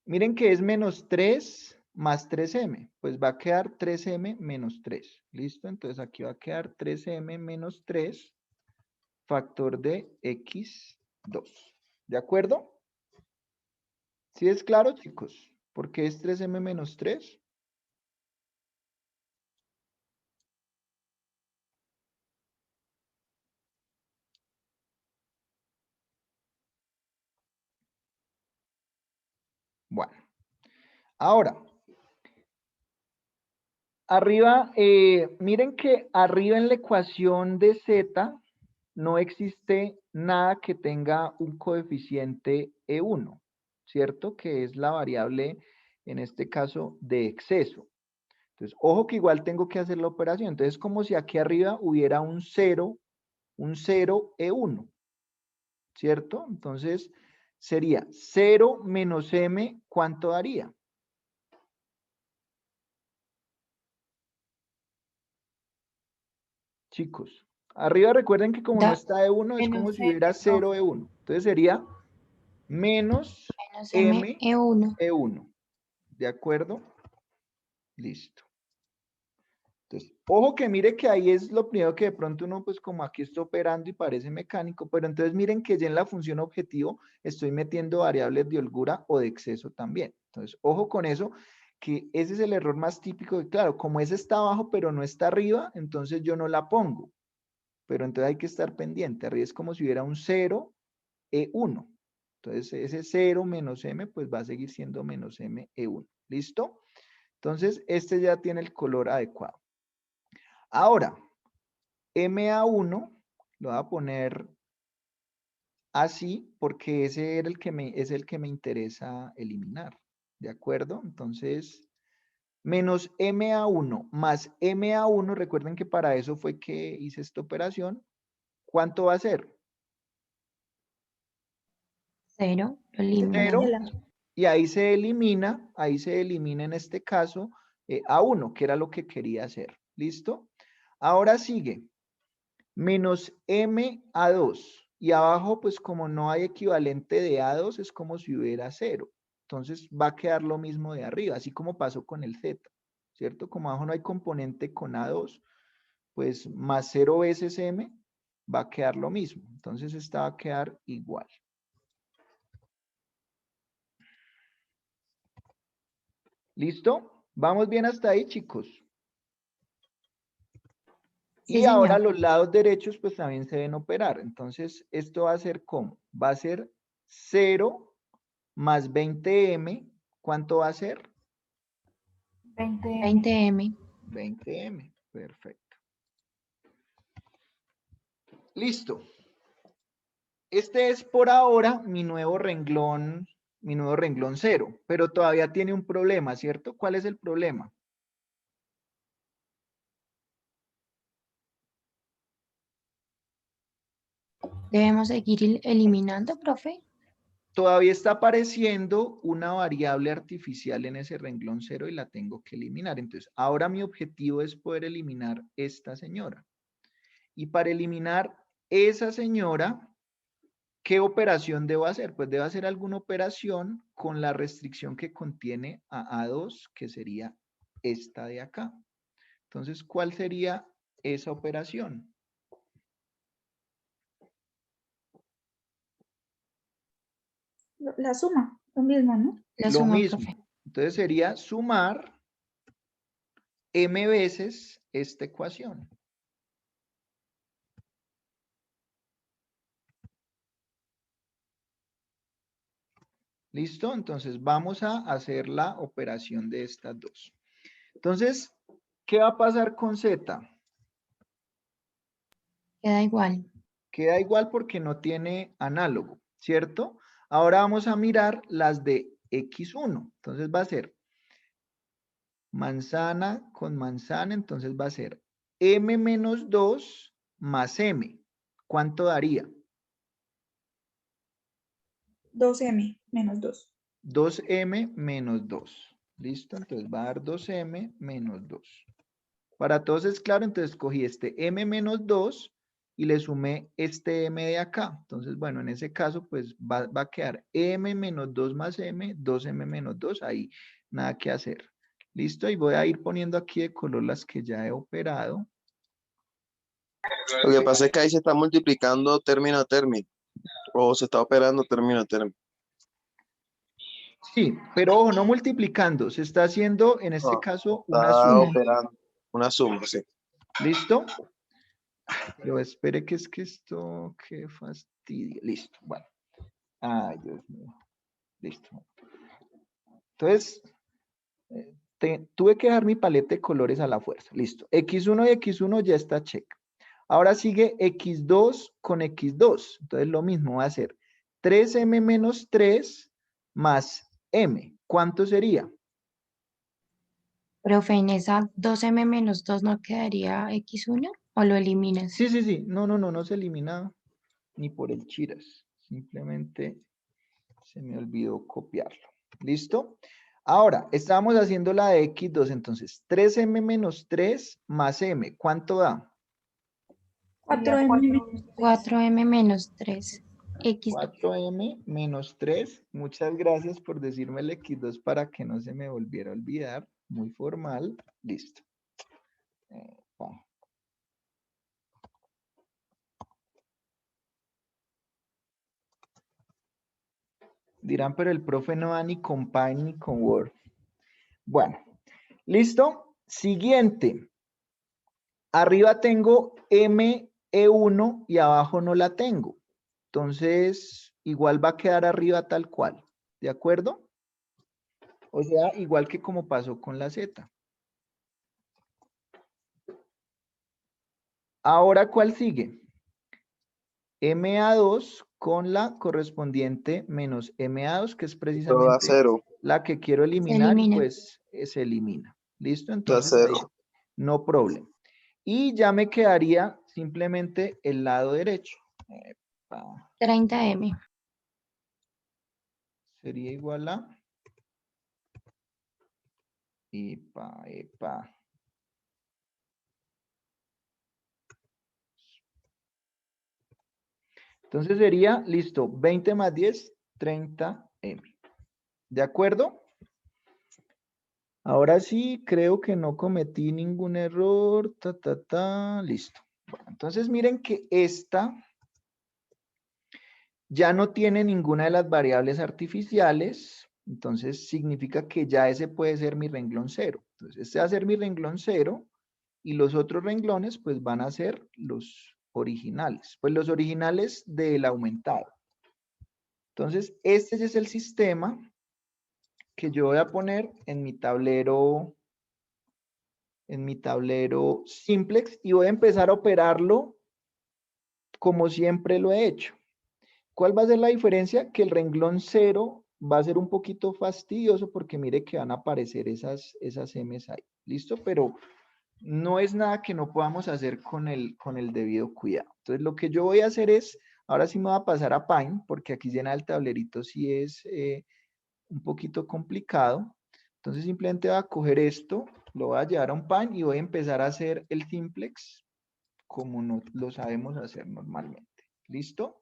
miren que es menos 3 más 3m. Pues va a quedar 3m menos 3. ¿Listo? Entonces aquí va a quedar 3m menos 3 factor de x2. ¿De acuerdo? ¿Sí es claro, chicos? ¿Por qué es 3m menos 3? Ahora, arriba, miren que arriba en la ecuación de z no existe nada que tenga un coeficiente E1, ¿cierto? Que es la variable, en este caso, de exceso. Entonces, ojo que igual tengo que hacer la operación. Entonces, como si aquí arriba hubiera un 0 E1, ¿cierto? Entonces, sería 0 menos m, ¿cuánto daría? Chicos, arriba recuerden que como no Da está E1, es como Menos si M, hubiera 0 E1. Entonces sería menos menos m M E1. E1. ¿De acuerdo? Listo. Entonces, ojo que mire que ahí es lo primero que de pronto uno, pues como aquí está operando y parece mecánico, pero entonces miren que ya en la función objetivo estoy metiendo variables de holgura o de exceso también. Entonces, ojo con eso, que ese es el error más típico. Y claro, como ese está abajo pero no está arriba, entonces yo no la pongo. Pero entonces hay que estar pendiente. Arriba es como si hubiera un 0 E1. Entonces, ese 0 menos m, pues va a seguir siendo menos m E1. ¿Listo? Entonces, este ya tiene el color adecuado. Ahora, MA1 lo voy a poner así porque ese era es el que me interesa eliminar. ¿De acuerdo? Entonces, menos MA1 más MA1, recuerden que para eso fue que hice esta operación. ¿Cuánto va a ser? 0, lo Se elimino. 0. cancela. Y ahí se elimina en este caso A1, que era lo que quería hacer. ¿Listo? Ahora sigue. Menos M A2. Y abajo, pues como no hay equivalente de A2, es como si hubiera 0. Entonces va a quedar lo mismo de arriba, así como pasó con el Z. ¿Cierto? Como abajo no hay componente con A2, pues más 0 veces M va a quedar lo mismo. Entonces esta va a quedar igual. ¿Listo? ¿Vamos bien hasta ahí, chicos? Sí, Y ahora señor. los lados derechos pues también se deben operar. Entonces, esto va a ser ¿cómo? Va a ser 0 más 20m. ¿Cuánto va a ser? 20M. 20M. 20m. Perfecto. Listo. Este es por ahora mi nuevo renglón 0, pero todavía tiene un problema, ¿cierto? ¿Cuál es el problema? Debemos seguir eliminando, profe. Todavía está apareciendo una variable artificial en ese renglón 0 y la tengo que eliminar. Entonces, ahora mi objetivo es poder eliminar esta señora. Y para eliminar esa señora, ¿qué operación debo hacer? Pues debo hacer alguna operación con la restricción que contiene a A2, que sería esta de acá. Entonces, ¿cuál sería esa operación? La suma, lo mismo, ¿no? La Lo suma, mismo. profe. Entonces sería sumar m veces esta ecuación. ¿Listo? Entonces vamos a hacer la operación de estas dos. Entonces, ¿qué va a pasar con Z? Queda igual. Queda igual porque no tiene análogo, ¿cierto? Ahora vamos a mirar las de X1. Entonces va a ser manzana con manzana, entonces va a ser M menos 2 más M. ¿Cuánto daría? 2M menos 2. 2M menos 2. ¿Listo? Entonces va a dar 2M menos 2. Para todos es claro, entonces cogí este M menos 2 y le sumé este M de acá. Entonces, bueno, en ese caso, pues va a quedar M menos 2 más M, 2M menos 2, ahí nada que hacer. ¿Listo? Y voy a ir poniendo aquí de color las que ya he operado. Lo que pasa es que ahí se está multiplicando término a término. O se está operando término a término. Sí, pero ojo, no multiplicando, se está haciendo en este No, caso una está suma. Una. operando. Una suma, sí. ¿Listo? Pero espere que es que esto, qué fastidio. Listo, bueno. Ay, Dios mío. Listo. Entonces, Tuve que dejar mi paleta de colores a la fuerza. Listo. X1 y X1 ya está check. Ahora sigue X2 con X2. Entonces lo mismo va a ser 3M menos 3 más M. ¿Cuánto sería? Profe, en esa 2M menos 2 no quedaría X1 o lo eliminas. Sí, sí, sí. No se elimina ni por el chiras. Simplemente se me olvidó copiarlo. ¿Listo? Ahora, estábamos haciendo la de X2, entonces 3M menos 3 más M. ¿Cuánto da? 4M. 4M menos 3. X2. 4M menos 3. Muchas gracias por decirme el X2 para que no se me volviera a olvidar. Muy formal. Listo. Va. Dirán, pero el profe no va ni con Python ni con Word. Bueno, listo. Siguiente. Arriba tengo ME1 y abajo no la tengo. Entonces, igual va a quedar arriba tal cual. ¿De acuerdo? O sea, igual que como pasó con la Z. Ahora, ¿cuál sigue? MA2 con la correspondiente menos MA2, que es Todo da precisamente 0. la que quiero Se eliminar y elimina. pues se elimina. ¿Listo? Da Entonces ahí, 0. no problem. Y ya me quedaría simplemente el lado derecho. Epa, 30M. sería igual a... Epa. Entonces sería, listo, 20 más 10, 30M. ¿De acuerdo? Ahora sí, creo que no cometí ningún error. Listo. Bueno, entonces miren que esta ya no tiene ninguna de las variables artificiales. Entonces significa que ya ese puede ser mi renglón 0. Entonces este va a ser mi renglón 0 y los otros renglones pues van a ser los originales. Pues los originales del aumentado. Entonces este es el sistema que yo voy a poner en mi tablero simplex y voy a empezar a operarlo como siempre lo he hecho. ¿Cuál va a ser la diferencia? Que el renglón 0 va a ser un poquito fastidioso porque mire que van a aparecer esas M's ahí. ¿Listo? Pero no es nada que no podamos hacer con el debido cuidado. Entonces lo que yo voy a hacer es, ahora sí me voy a pasar a Paint porque aquí llenar el tablerito sí es un poquito complicado. Entonces simplemente voy a coger esto, lo voy a llevar a un Paint y voy a empezar a hacer el simplex como no lo sabemos hacer normalmente. ¿Listo?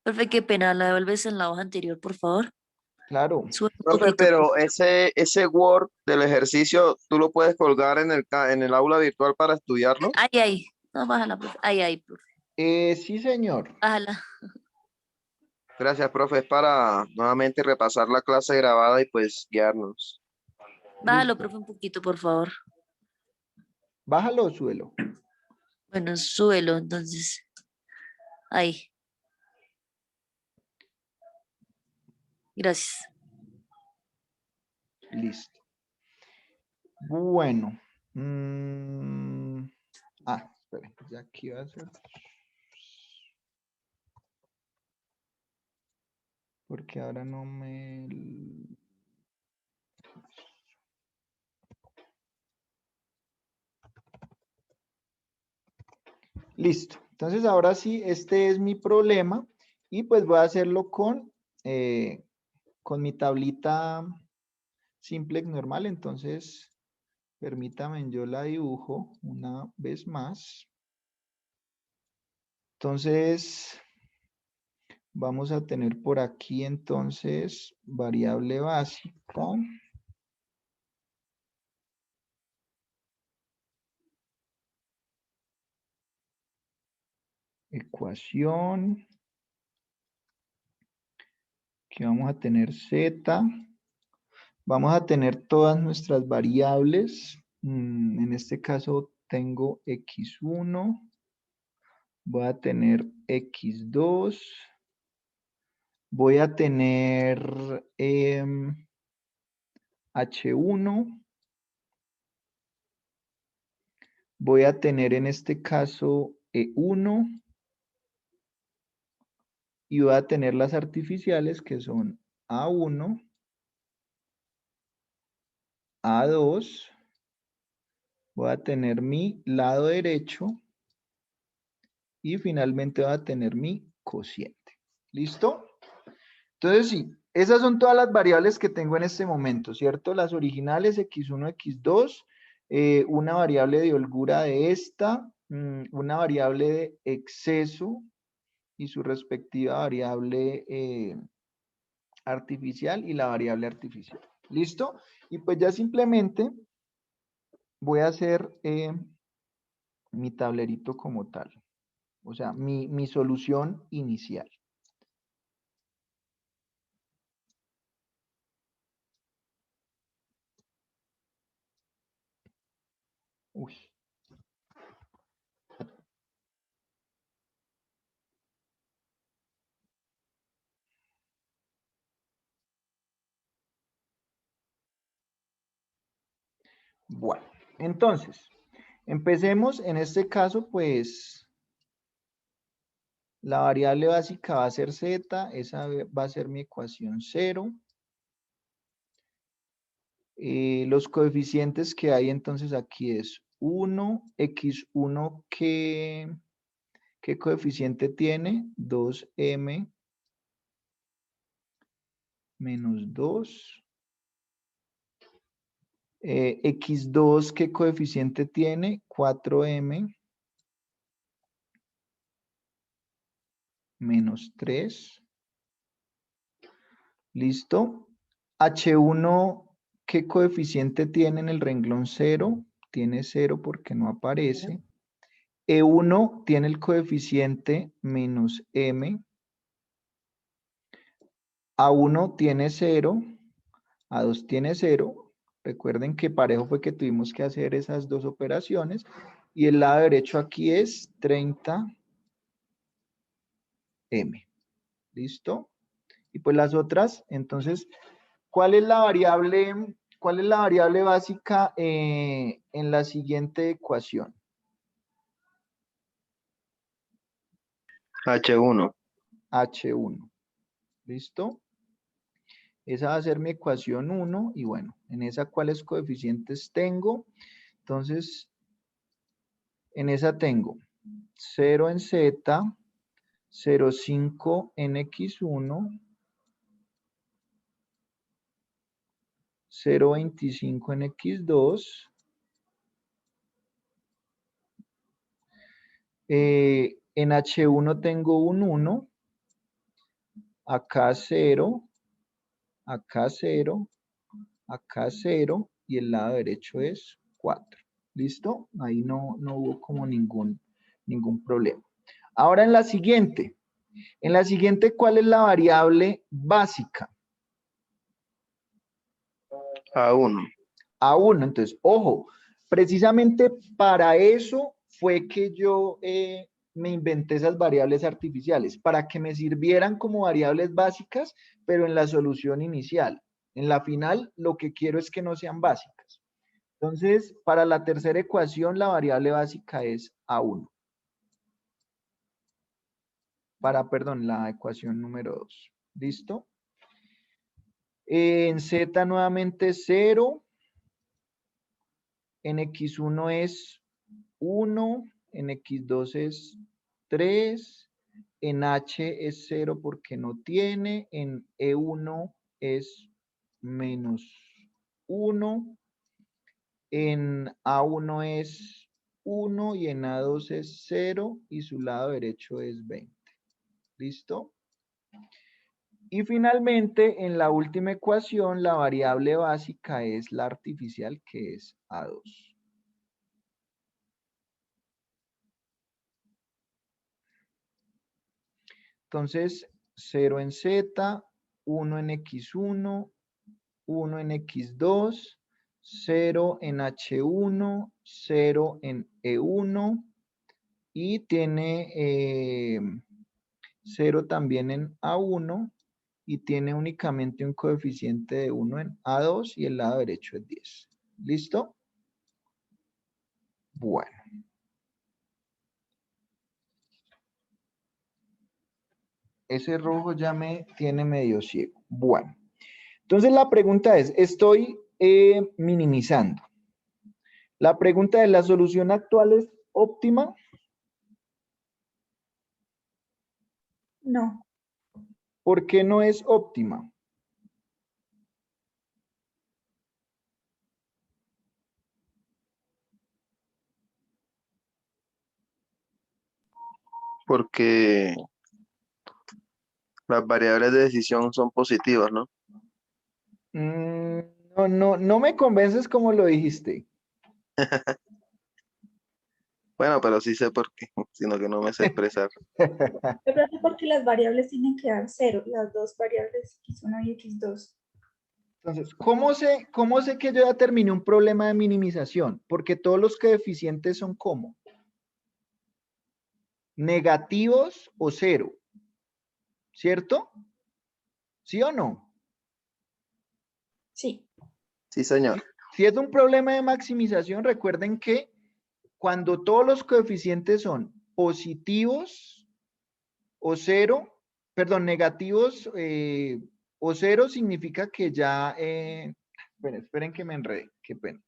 Profe, qué pena, la devuelves en la hoja anterior, por favor. Claro. Sube un Profe, poquito. pero ese Word del ejercicio, ¿tú lo puedes colgar en el aula virtual para estudiarlo? Ay. No, bájala, profe. Ay, profe. Sí, señor. Bájala. Gracias, profe. Es para nuevamente repasar la clase grabada y pues guiarnos. Bájalo, Listo. profe, un poquito, por favor. Bájalo o súbelo. Bueno, súbelo, entonces. Ahí. Gracias. Listo. Bueno. Espera, ya aquí va a ser. Porque ahora no me... Listo. Entonces ahora sí, este es mi problema y pues voy a hacerlo con mi tablita simplex normal. Entonces, permítame, yo la dibujo una vez más. Entonces, vamos a tener por aquí entonces variable básica. Ecuación. Aquí vamos a tener z. Vamos a tener todas nuestras variables. En este caso tengo x1. Voy a tener x2. Voy a tener H1. Voy a tener en este caso E1. Y voy a tener las artificiales que son A1, A2. Voy a tener mi lado derecho. Y finalmente voy a tener mi cociente. ¿Listo? Entonces sí, esas son todas las variables que tengo en este momento, ¿cierto? Las originales X1, X2, una variable de holgura de esta, una variable de exceso y su respectiva variable artificial y la variable artificial. ¿Listo? Y pues ya simplemente voy a hacer mi tablerito como tal. O sea, mi solución inicial. Uy. Bueno, entonces, empecemos en este caso, pues, la variable básica va a ser z, esa va a ser mi ecuación 0. Los coeficientes que hay entonces aquí es 1, x1, ¿qué coeficiente tiene? 2m menos 2. X2, ¿qué coeficiente tiene? 4m menos 3. ¿Listo? H1, ¿qué coeficiente tiene en el renglón 0? Tiene 0 porque no aparece. E1 tiene el coeficiente menos m. A1 tiene 0. A2 tiene 0. Recuerden que parejo fue que tuvimos que hacer esas dos operaciones. Y el lado derecho aquí es 30m. ¿Listo? Y pues las otras, entonces, ¿cuál es la variable básica en la siguiente ecuación? H1. H1. ¿Listo? Esa va a ser mi ecuación 1 y bueno, en esa cuáles coeficientes tengo. Entonces, en esa tengo 0 en Z, 0,5 en X1, 0,25 en X2, en H1 tengo un 1, acá 0, acá 0, acá 0 y el lado derecho es 4. ¿Listo? Ahí no hubo como ningún problema. Ahora en la siguiente, ¿cuál es la variable básica? A1. A1. Entonces, ojo, precisamente para eso fue que yo me inventé esas variables artificiales, para que me sirvieran como variables básicas, pero en la solución inicial. En la final, lo que quiero es que no sean básicas. Entonces, para la tercera ecuación, la variable básica es A1. Perdón, la ecuación número 2. ¿Listo? En Z nuevamente 0. En X1 es 1. En X2 es 3. En H es 0 porque no tiene. En E1 es menos 1. En A1 es 1 y en A2 es 0 y su lado derecho es 20. ¿Listo? Y finalmente, en la última ecuación, la variable básica es la artificial, que es A2. Entonces, 0 en Z, 1 en X1, 1 en X2, 0 en H1, 0 en E1 y tiene 0 también en A1 y tiene únicamente un coeficiente de 1 en A2 y el lado derecho es 10. ¿Listo? Bueno. Ese rojo ya me tiene medio ciego. Bueno. Entonces la pregunta es, estoy minimizando. La pregunta es, ¿la solución actual es óptima? No, ¿Por qué no es óptima? Porque las variables de decisión son positivas, ¿no? No me convences como lo dijiste. Bueno, pero sí sé por qué, sino que no me sé expresar. de pronto porque las variables tienen que dar 0, las dos variables x1 y x2. Entonces, ¿cómo sé que yo ya terminé un problema de minimización? Porque todos los coeficientes son ¿cómo? Negativos o 0. ¿Cierto? ¿Sí o no? Sí, Sí, señor. Si es un problema de maximización, recuerden que cuando todos los coeficientes son positivos o 0, perdón, negativos o 0, significa que ya, esperen que me enredé, qué pena.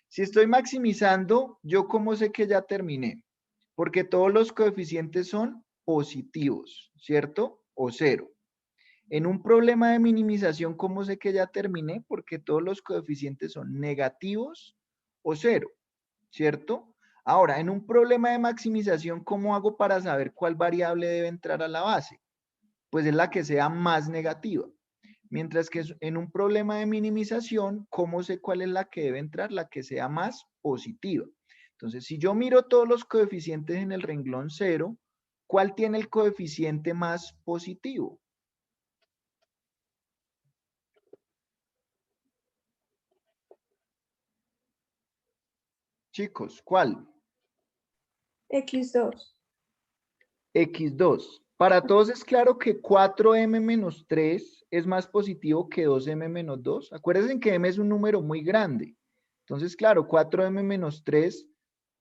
Si estoy maximizando, ¿yo cómo sé que ya terminé? Porque todos los coeficientes son positivos, ¿cierto? O 0. En un problema de minimización, ¿cómo sé que ya terminé? Porque todos los coeficientes son negativos o 0, ¿cierto? Ahora, en un problema de maximización, ¿cómo hago para saber cuál variable debe entrar a la base? Pues es la que sea más negativa. Mientras que en un problema de minimización, ¿cómo sé cuál es la que debe entrar? La que sea más positiva. Entonces, si yo miro todos los coeficientes en el renglón 0, ¿cuál tiene el coeficiente más positivo? Chicos, ¿cuál? x2. X2. Para todos es claro que 4m menos 3 es más positivo que 2m menos 2. Acuérdense que m es un número muy grande. Entonces, claro, 4m menos 3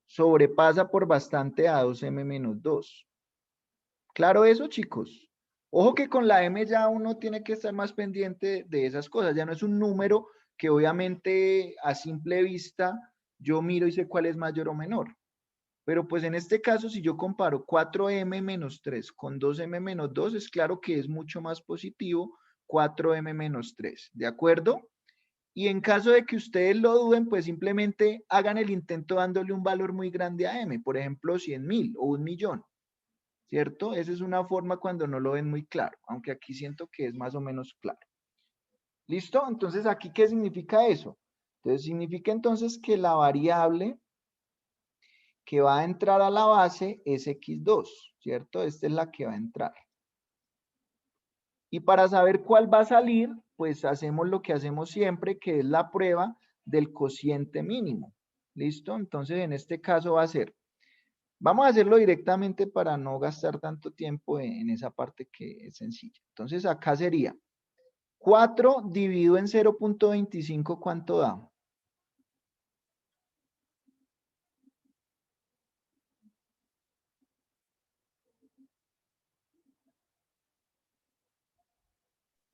sobrepasa por bastante a 2m menos 2. ¿Claro eso, chicos? Ojo que con la m ya uno tiene que estar más pendiente de esas cosas. Ya no es un número que obviamente a simple vista yo miro y sé cuál es mayor o menor. Pero pues en este caso, si yo comparo 4m menos 3 con 2m menos 2, es claro que es mucho más positivo 4m menos 3, ¿de acuerdo? Y en caso de que ustedes lo duden, pues simplemente hagan el intento dándole un valor muy grande a m, por ejemplo, 100.000 o 1.000.000, ¿cierto? Esa es una forma cuando no lo ven muy claro, aunque aquí siento que es más o menos claro. ¿Listo? Entonces, ¿aquí qué significa eso? Entonces, significa entonces que la variable que va a entrar a la base es x2, ¿cierto? Esta es la que va a entrar. Y para saber cuál va a salir, pues hacemos lo que hacemos siempre, que es la prueba del cociente mínimo. ¿Listo? Entonces, en este caso va a ser, vamos a hacerlo directamente para no gastar tanto tiempo en esa parte que es sencilla. Entonces, acá sería 4 dividido en 0.25, ¿cuánto da?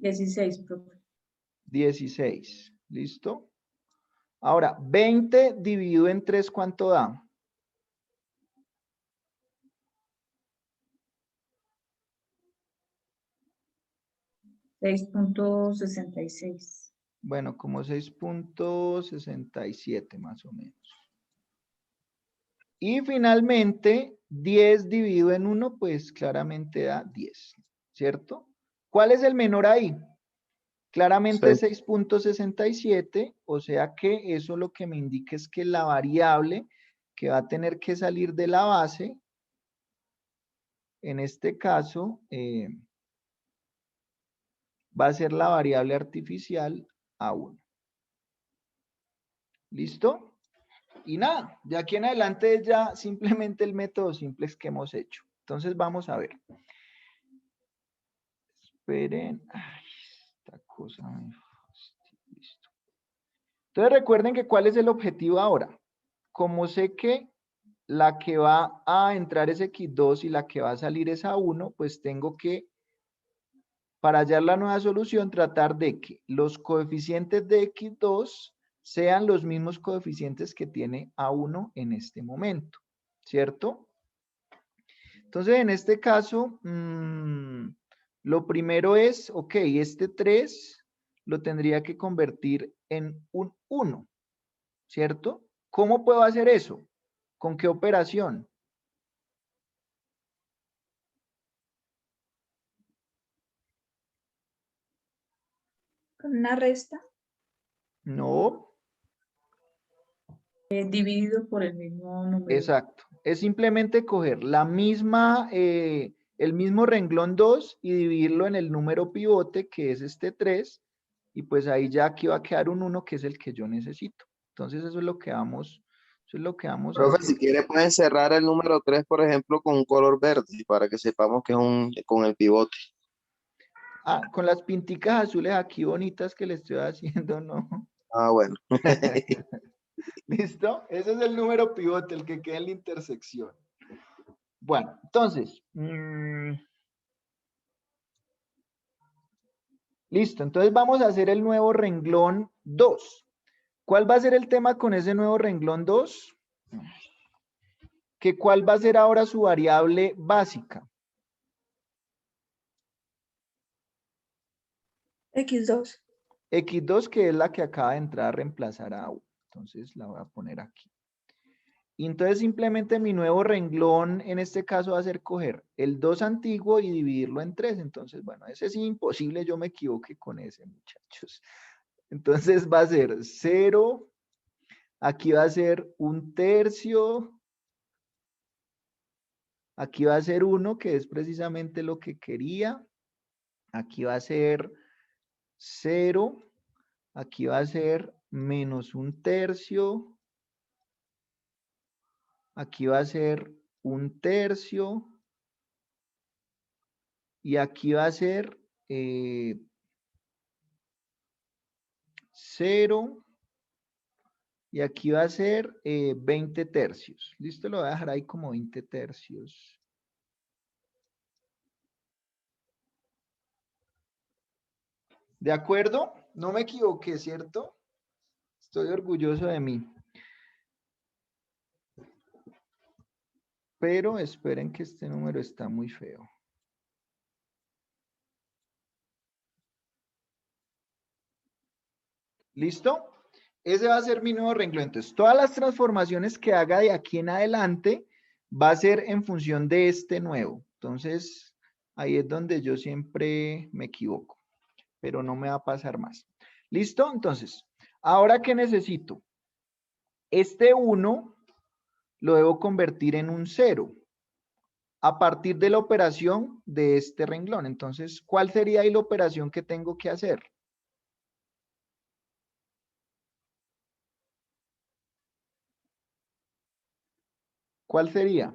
16, profe. 16. ¿Listo? Ahora, 20 dividido en 3, ¿cuánto da? 6.66. Bueno, como 6.67 más o menos. Y finalmente, 10 dividido en 1, pues claramente da 10, ¿cierto? ¿Cuál es el menor ahí? Claramente 6.67, o sea que eso lo que me indica es que la variable que va a tener que salir de la base, en este caso, va a ser la variable artificial A1. ¿Listo? Y nada, de aquí en adelante es ya simplemente el método simple que hemos hecho. Entonces vamos a ver. Esperen. Ay. cosa me fastidia. Listo. Entonces recuerden que ¿cuál es el objetivo ahora? Como sé que la que va a entrar es x2 y la que va a salir es a1, pues tengo que, para hallar la nueva solución, tratar de que los coeficientes de x2 sean los mismos coeficientes que tiene a1 en este momento, ¿cierto? Entonces, en este caso, lo primero es, ok, este 3 lo tendría que convertir en un 1, ¿cierto? ¿Cómo puedo hacer eso? ¿Con qué operación? Con una resta. No, Dividido por el mismo número. exacto. Es simplemente coger la misma, el mismo renglón 2 y dividirlo en el número pivote, que es este 3, y pues ahí ya aquí va a quedar un 1, que es el que yo necesito. Entonces eso es lo que vamos, eso es lo que vamos a Profe, hacer. si quiere pueden cerrar el número 3, por ejemplo, con un color verde para que sepamos que es con el pivote. Ah, con las pinticas azules aquí bonitas que le estoy haciendo, ¿no? Ah, bueno. ¿Listo? Ese es el número pivote, el que queda en la intersección. Bueno, entonces, listo. Entonces vamos a hacer el nuevo renglón 2. ¿Cuál va a ser el tema con ese nuevo renglón 2? Que ¿cuál va a ser ahora su variable básica? X2. X2, que es la que acaba de entrar a reemplazar a U. Entonces la voy a poner aquí. Y entonces simplemente mi nuevo renglón en este caso va a ser coger el 2 antiguo y dividirlo en 3. Entonces, bueno, ese es imposible, yo me equivoqué con ese, muchachos. Entonces va a ser 0, aquí va a ser 1/3, aquí va a ser 1, que es precisamente lo que quería. Aquí va a ser 0, aquí va a ser menos 1/3, aquí va a ser 1/3, y aquí va a ser 0, y aquí va a ser 20 tercios. Listo, lo voy a dejar ahí como 20 tercios. ¿De acuerdo? No me equivoqué, ¿cierto? Estoy orgulloso de mí. Pero esperen que este número está muy feo. ¿Listo? Ese va a ser mi nuevo renglón. Entonces, todas las transformaciones que haga de aquí en adelante va a ser en función de este nuevo. Entonces, ahí es donde yo siempre me equivoco, pero no me va a pasar más. ¿Listo? Entonces, ¿ahora qué necesito? Este 1 lo debo convertir en un 0 a partir de la operación de este renglón. Entonces, ¿cuál sería ahí la operación que tengo que hacer? ¿Cuál sería?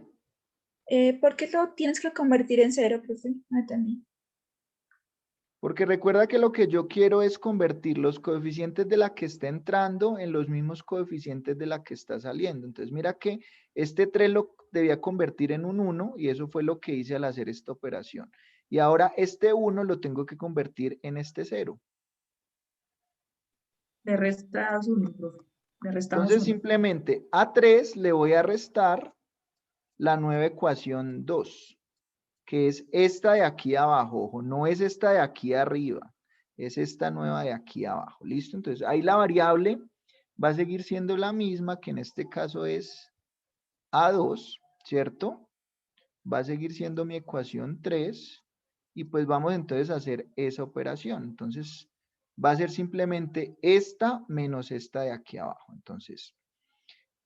¿Por qué lo tienes que convertir en 0, profe? No entendí. Porque recuerda que lo que yo quiero es convertir los coeficientes de la que está entrando en los mismos coeficientes de la que está saliendo. Entonces, mira que este 3 lo debía convertir en un 1 y eso fue lo que hice al hacer esta operación. Y ahora este 1 lo tengo que convertir en este 0. Le restas 1, profe. Le restamos Entonces, 1. simplemente a 3 le voy a restar la nueva ecuación 2, que es esta de aquí abajo. Ojo, no es esta de aquí arriba, es esta nueva de aquí abajo. ¿Listo? Entonces, ahí la variable va a seguir siendo la misma, que en este caso es A2, ¿cierto? Va a seguir siendo mi ecuación 3, y pues vamos entonces a hacer esa operación. Entonces, va a ser simplemente esta menos esta de aquí abajo. Entonces,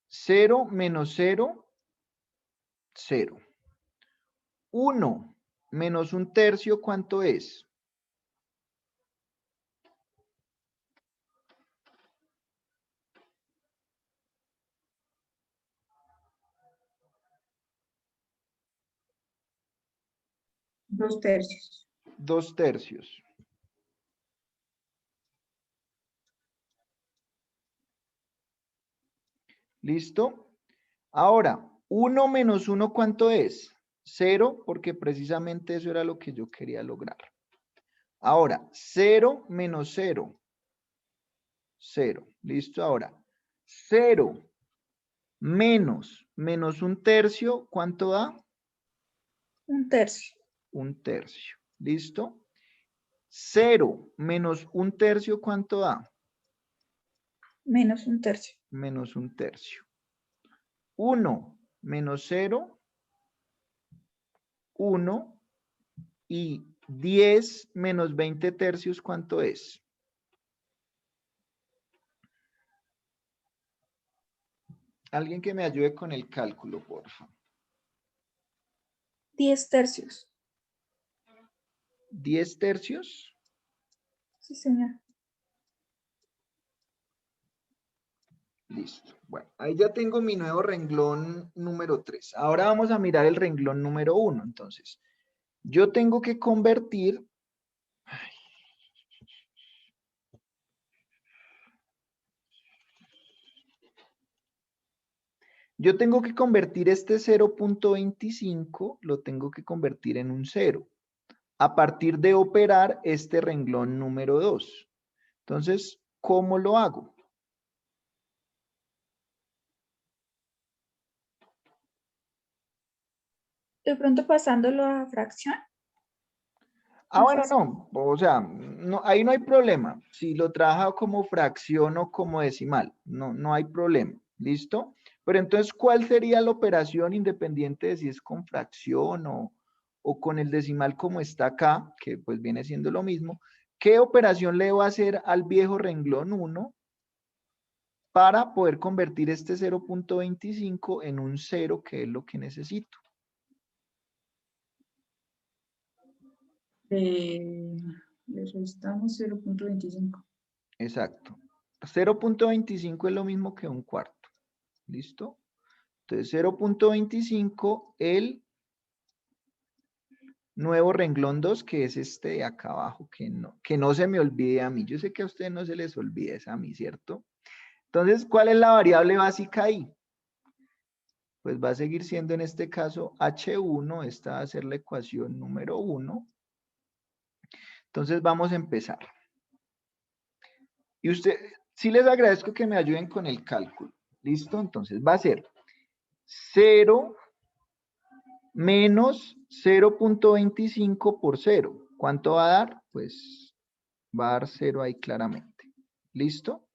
0 menos 0, 0. 1 menos 1/3, ¿cuánto es? Dos tercios. 2/3. ¿Listo? Ahora, 1 menos 1, ¿cuánto es? 0, porque precisamente eso era lo que yo quería lograr. Ahora, 0 menos 0. 0. ¿Listo? Ahora, 0 menos 1/3, ¿cuánto da? 1/3. 1/3. ¿Listo? 0 menos 1/3, ¿cuánto da? Menos 1/3. Menos 1/3. 1 menos 0, 1. Y 10 menos 20/3, ¿cuánto es? Alguien que me ayude con el cálculo, por favor. 10/3. 10/3. Sí, señor. Listo. Bueno, ahí ya tengo mi nuevo renglón número 3. Ahora vamos a mirar el renglón número 1. Entonces, yo tengo que convertir. Yo tengo que convertir este 0.25, lo tengo que convertir en un 0, a partir de operar este renglón número 2. Entonces, ¿cómo lo hago? De pronto pasándolo a fracción. Ah, bueno, no, o sea, no, ahí no hay problema. Si lo trabaja como fracción o como decimal, no hay problema. ¿Listo? Pero entonces, ¿cuál sería la operación independiente de si es con fracción o con el decimal como está acá, que pues viene siendo lo mismo? ¿Qué operación le debo hacer al viejo renglón 1 para poder convertir este 0.25 en un 0, que es lo que necesito? Le restamos 0.25. Exacto. 0.25 es lo mismo que un cuarto. ¿Listo? Entonces 0.25, el nuevo renglón 2, que es este de acá abajo, que no se me olvide a mí. Yo sé que a ustedes no se les olvide, es a mí, ¿cierto? Entonces, ¿cuál es la variable básica ahí? Pues va a seguir siendo en este caso H1, esta va a ser la ecuación número 1. Entonces vamos a empezar. Y usted, sí les agradezco que me ayuden con el cálculo. ¿Listo? Entonces va a ser 0 menos 0.25 por 0. ¿Cuánto va a dar? Pues va a dar 0 ahí claramente. ¿Listo?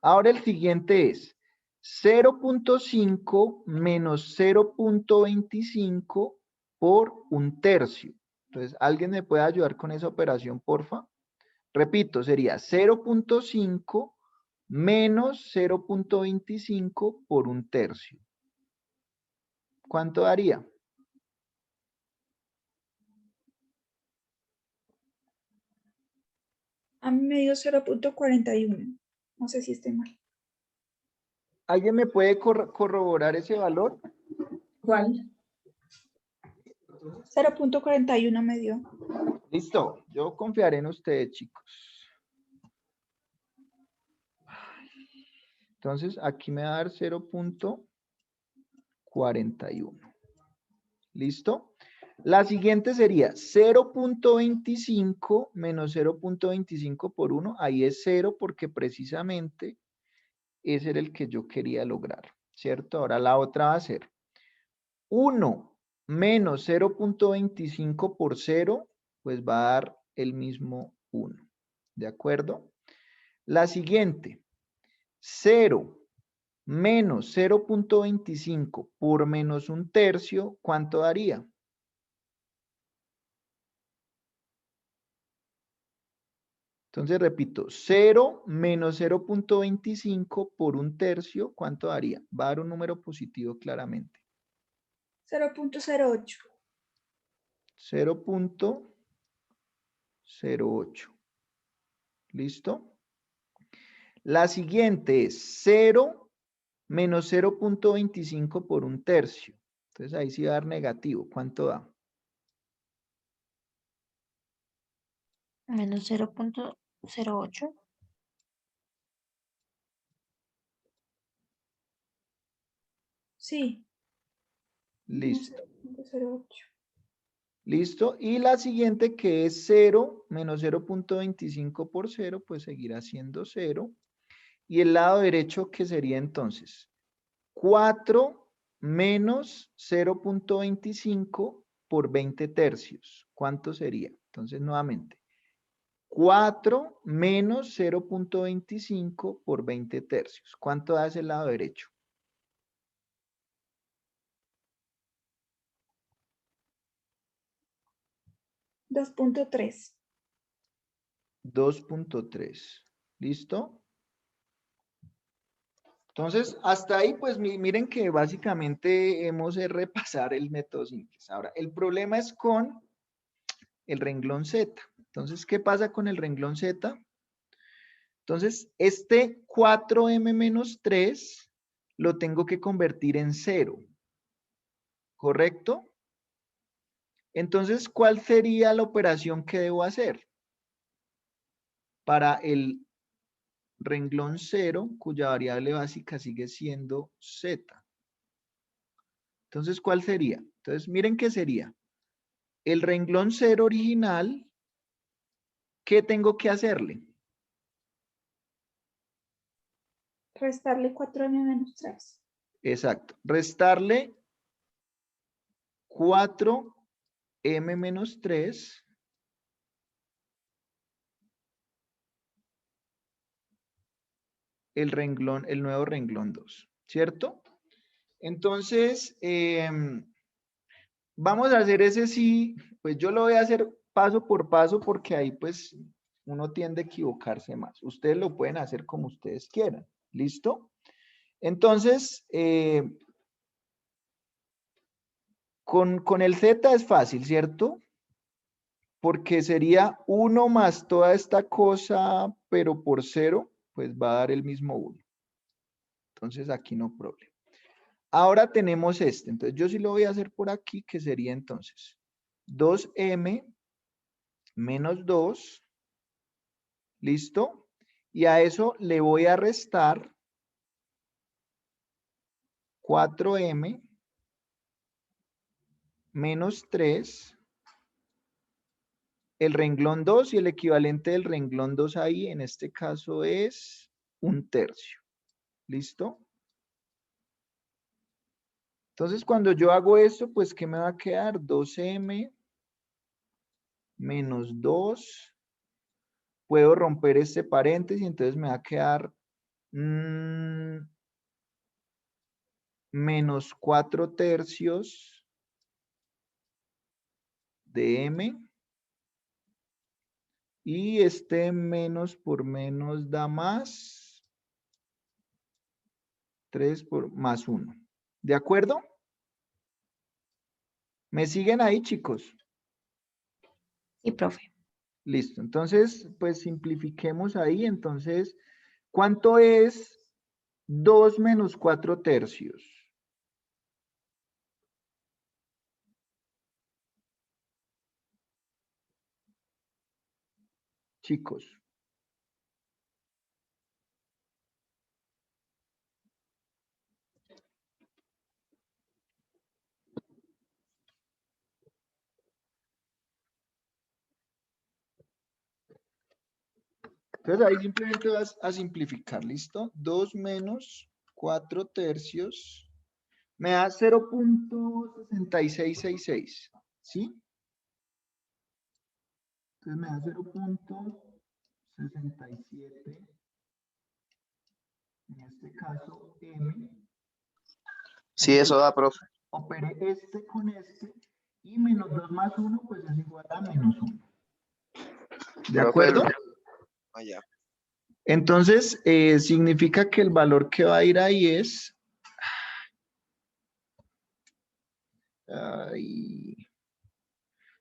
Ahora el siguiente es 0.5 menos 0.25 por 1/3. Entonces, ¿alguien me puede ayudar con esa operación, porfa? Repito, sería 0.5 menos 0.25 por 1/3. ¿Cuánto daría? A mí me dio 0.41. No sé si estoy mal. ¿Alguien me puede corroborar ese valor? ¿Cuál? 0.41 me dio. Listo, yo confiaré en ustedes, chicos. Entonces, aquí me va a dar 0.41. ¿Listo? La siguiente sería 0.25 menos 0.25 por 1. Ahí es 0 porque precisamente ese era el que yo quería lograr, ¿cierto? Ahora la otra va a ser 1 menos 0.25 por 0, pues va a dar el mismo 1. ¿De acuerdo? La siguiente, 0 menos 0.25 por menos 1/3, ¿cuánto daría? Entonces repito, 0 menos 0.25 por 1/3, ¿cuánto daría? Va a dar un número positivo claramente. 0.08. 0.08. ¿Listo? La siguiente es 0 menos 0.25 por 1/3. Entonces ahí sí va a dar negativo. ¿Cuánto da? Menos 0.08. Sí. Listo. 0.08. Listo. Y la siguiente que es 0 menos 0.25 por 0, pues seguirá siendo 0. Y el lado derecho, ¿qué sería entonces? 4 menos 0.25 por 20 tercios. ¿Cuánto sería? Entonces, nuevamente. 4 menos 0.25 por 20 tercios. ¿Cuánto da ese lado derecho? 2.3. 2.3. ¿Listo? Entonces, hasta ahí, pues miren que básicamente hemos de repasar el método simples. Ahora, el problema es con el renglón Z. Entonces, ¿qué pasa con el renglón Z? Entonces, este 4m menos 3 lo tengo que convertir en 0. ¿Correcto? Entonces, ¿cuál sería la operación que debo hacer? Para el renglón 0, cuya variable básica sigue siendo Z. Entonces, ¿cuál sería? Entonces, miren qué sería. El renglón 0 original, ¿qué tengo que hacerle? Restarle 4m menos 3. Exacto. Restarle 4m menos 3 el nuevo renglón 2, ¿cierto? Entonces, vamos a hacer ese sí, pues yo lo voy a hacer paso por paso porque ahí pues uno tiende a equivocarse más. Ustedes lo pueden hacer como ustedes quieran, ¿listo? Entonces, con el Z es fácil, ¿cierto? Porque sería 1 más toda esta cosa, pero por 0, pues va a dar el mismo 1. Entonces aquí no problema. Ahora tenemos este. Entonces yo sí lo voy a hacer por aquí, que sería entonces 2m menos 2. ¿Listo? Y a eso le voy a restar 4m menos 3. El renglón 2 y el equivalente del renglón 2 ahí en este caso es 1/3. ¿Listo? Entonces cuando yo hago esto, pues ¿qué me va a quedar? 2m menos 2. Puedo romper este paréntesis, entonces me va a quedar menos 4/3 de m. Y este menos por menos da más 3 por más 1. ¿De acuerdo? ¿Me siguen ahí, chicos? Sí, profe. Listo. Entonces, pues simplifiquemos ahí. Entonces, ¿cuánto es 2 menos 4/3? Chicos. Entonces ahí simplemente vas a simplificar, ¿listo? 2 menos 4/3 me da 0.6666, ¿sí? Entonces me da 0.67, en este caso m. Sí, eso da, profe. Operé este con este y menos 2 más 1 pues es igual a menos 1. ¿De acuerdo? Allá. Entonces, significa que el valor que va a ir ahí es...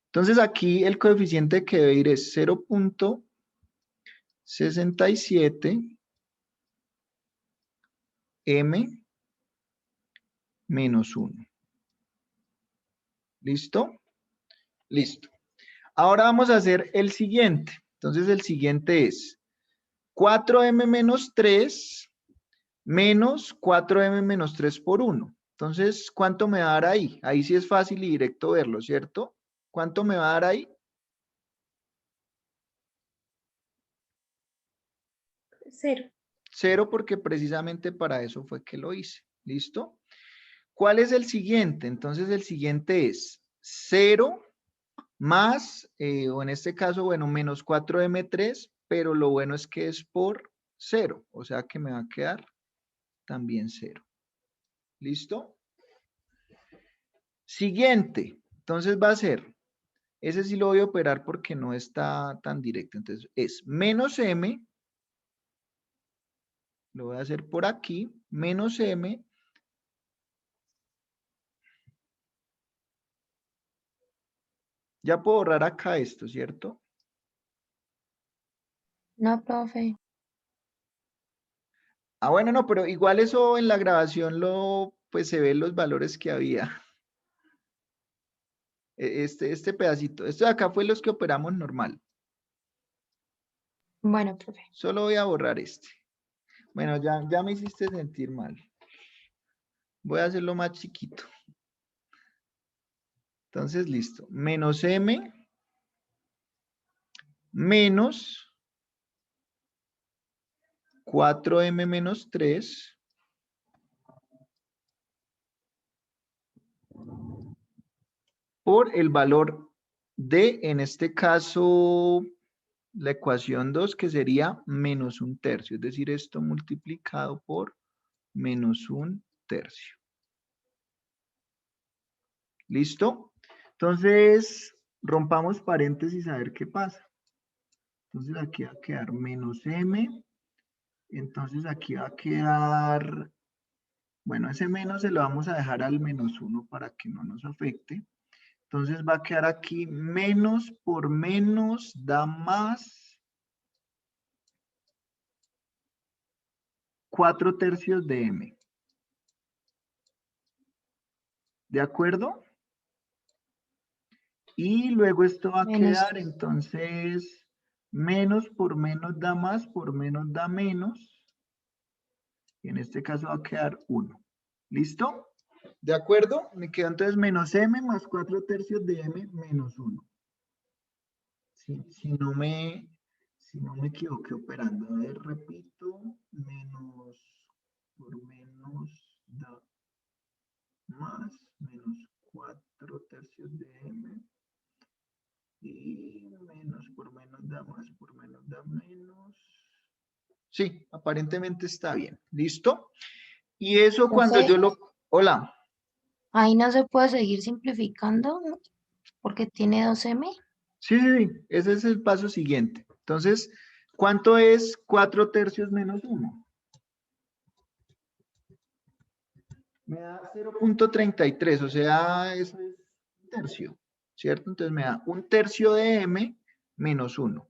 Entonces, aquí el coeficiente que debe ir es 0.67 m menos 1. ¿Listo? Listo. Ahora vamos a hacer el siguiente. Entonces, el siguiente es 4m menos 3 menos 4m menos 3 por 1. Entonces, ¿cuánto me va a dar ahí? Ahí sí es fácil y directo verlo, ¿cierto? ¿Cuánto me va a dar ahí? 0. 0 porque precisamente para eso fue que lo hice. ¿Listo? ¿Cuál es el siguiente? Entonces el siguiente es 0 más, o en este caso, bueno, menos 4m3, pero lo bueno es que es por 0, o sea que me va a quedar también 0. ¿Listo? Siguiente, entonces va a ser, ese sí lo voy a operar porque no está tan directo, entonces es menos m, lo voy a hacer por aquí, menos m, ya puedo borrar acá esto, ¿cierto? No, profe. Ah, bueno, no, pero igual eso en la grabación pues se ven los valores que había. Este pedacito, esto de acá fue los que operamos normal. Bueno, profe. Solo voy a borrar este. Bueno, ya me hiciste sentir mal. Voy a hacerlo más chiquito. Entonces, listo. Menos m menos 4m menos 3 por el valor de, en este caso, la ecuación 2, que sería menos 1/3. Es decir, esto multiplicado por menos 1/3. ¿Listo? Entonces, rompamos paréntesis a ver qué pasa. Entonces, aquí va a quedar menos m. Entonces, aquí va a quedar, bueno, ese menos se lo vamos a dejar al menos 1 para que no nos afecte. Entonces, va a quedar aquí menos por menos da más 4/3 de m. ¿De acuerdo? Y luego esto va a Menos. quedar, entonces, menos por menos da más, por menos da menos. Y en este caso va a quedar 1. ¿Listo? ¿De acuerdo? Me queda entonces menos m más 4/3 de m menos 1. Si no me equivoqué operando. A ver, repito. Menos por menos da más, menos 4/3 de m. Y menos por menos da más, por menos da menos. Sí, aparentemente está bien. ¿Listo? Y eso cuando Profe, yo lo... Hola. ahí no se puede seguir simplificando porque tiene 2m. Sí, sí, sí. Ese es el paso siguiente. Entonces, ¿cuánto es 4/3 menos 1? Me da 0.33, o sea, eso es un tercio, ¿cierto? Entonces me da 1/3 de m menos 1.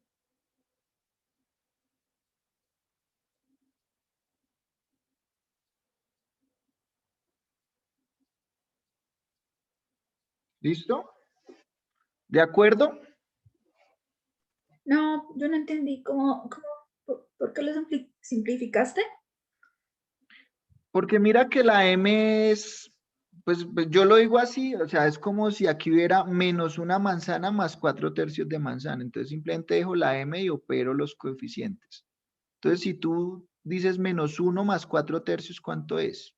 ¿Listo? ¿De acuerdo? No, yo no entendí por qué lo simplificaste. Porque mira que la m es, pues yo lo digo así, o sea, es como si aquí hubiera menos una manzana más 4/3 de manzana. Entonces simplemente dejo la m y opero los coeficientes. Entonces si tú dices menos 1 más 4/3, ¿cuánto es?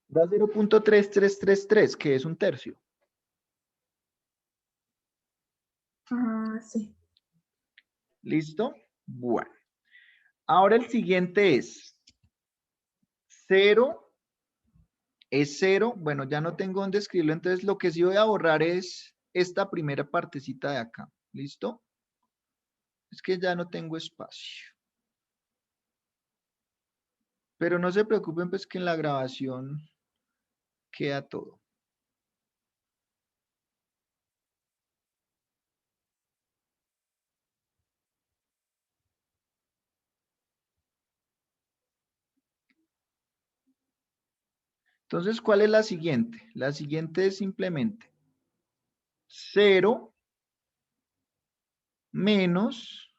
Da 0.3333, que es un tercio. Ah, sí. ¿Listo? Bueno. Ahora el siguiente es 0, es 0. Bueno, ya no tengo dónde escribirlo, entonces lo que sí voy a borrar es esta primera partecita de acá. ¿Listo? Es que ya no tengo espacio. Pero no se preocupen, pues que en la grabación queda todo. Entonces, ¿cuál es la siguiente? La siguiente es simplemente 0 menos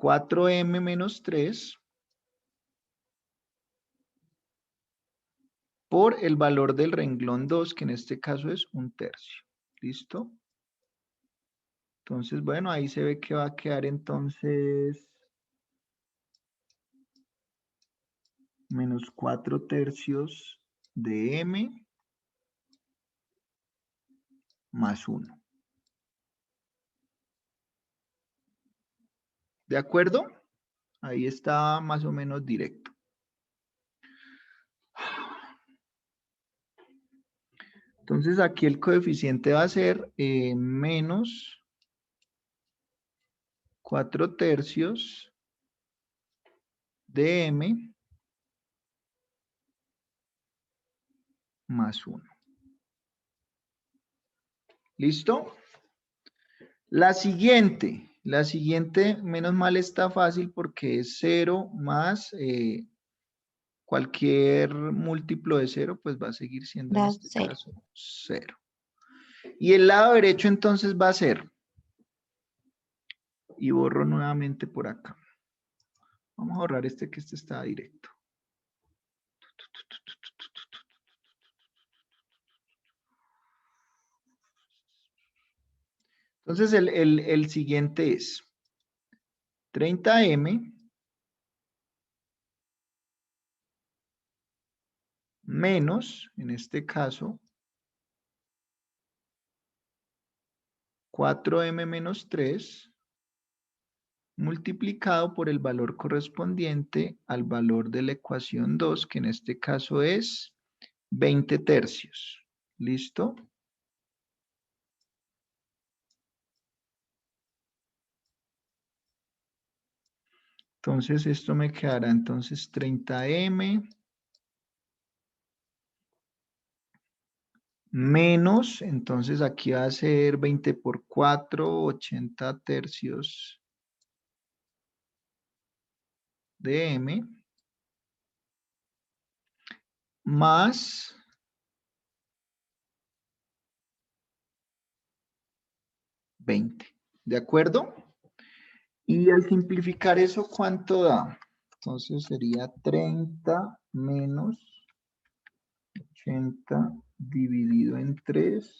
4m menos 3 por el valor del renglón 2, que en este caso es 1/3. ¿Listo? Entonces, bueno, ahí se ve que va a quedar entonces menos 4/3 de m más 1. ¿De acuerdo? Ahí está más o menos directo. Entonces aquí el coeficiente va a ser menos 4/3 de m más 1. ¿Listo? La siguiente, menos mal está fácil porque es 0 más cualquier múltiplo de 0, pues va a seguir siendo en Da este 0. caso 0. Y el lado derecho entonces va a ser, y borro nuevamente por acá. Vamos a borrar este que este está directo. Entonces el siguiente es 30m menos, en este caso, 4m menos 3 multiplicado por el valor correspondiente al valor de la ecuación 2, que en este caso es 20/3. ¿Listo? Entonces esto me quedará entonces 30m menos, entonces aquí va a ser 20 por 4, 80/3 de m, más 20. ¿De acuerdo? Y al simplificar eso, ¿cuánto da? Entonces sería 30 menos 80 dividido en 3.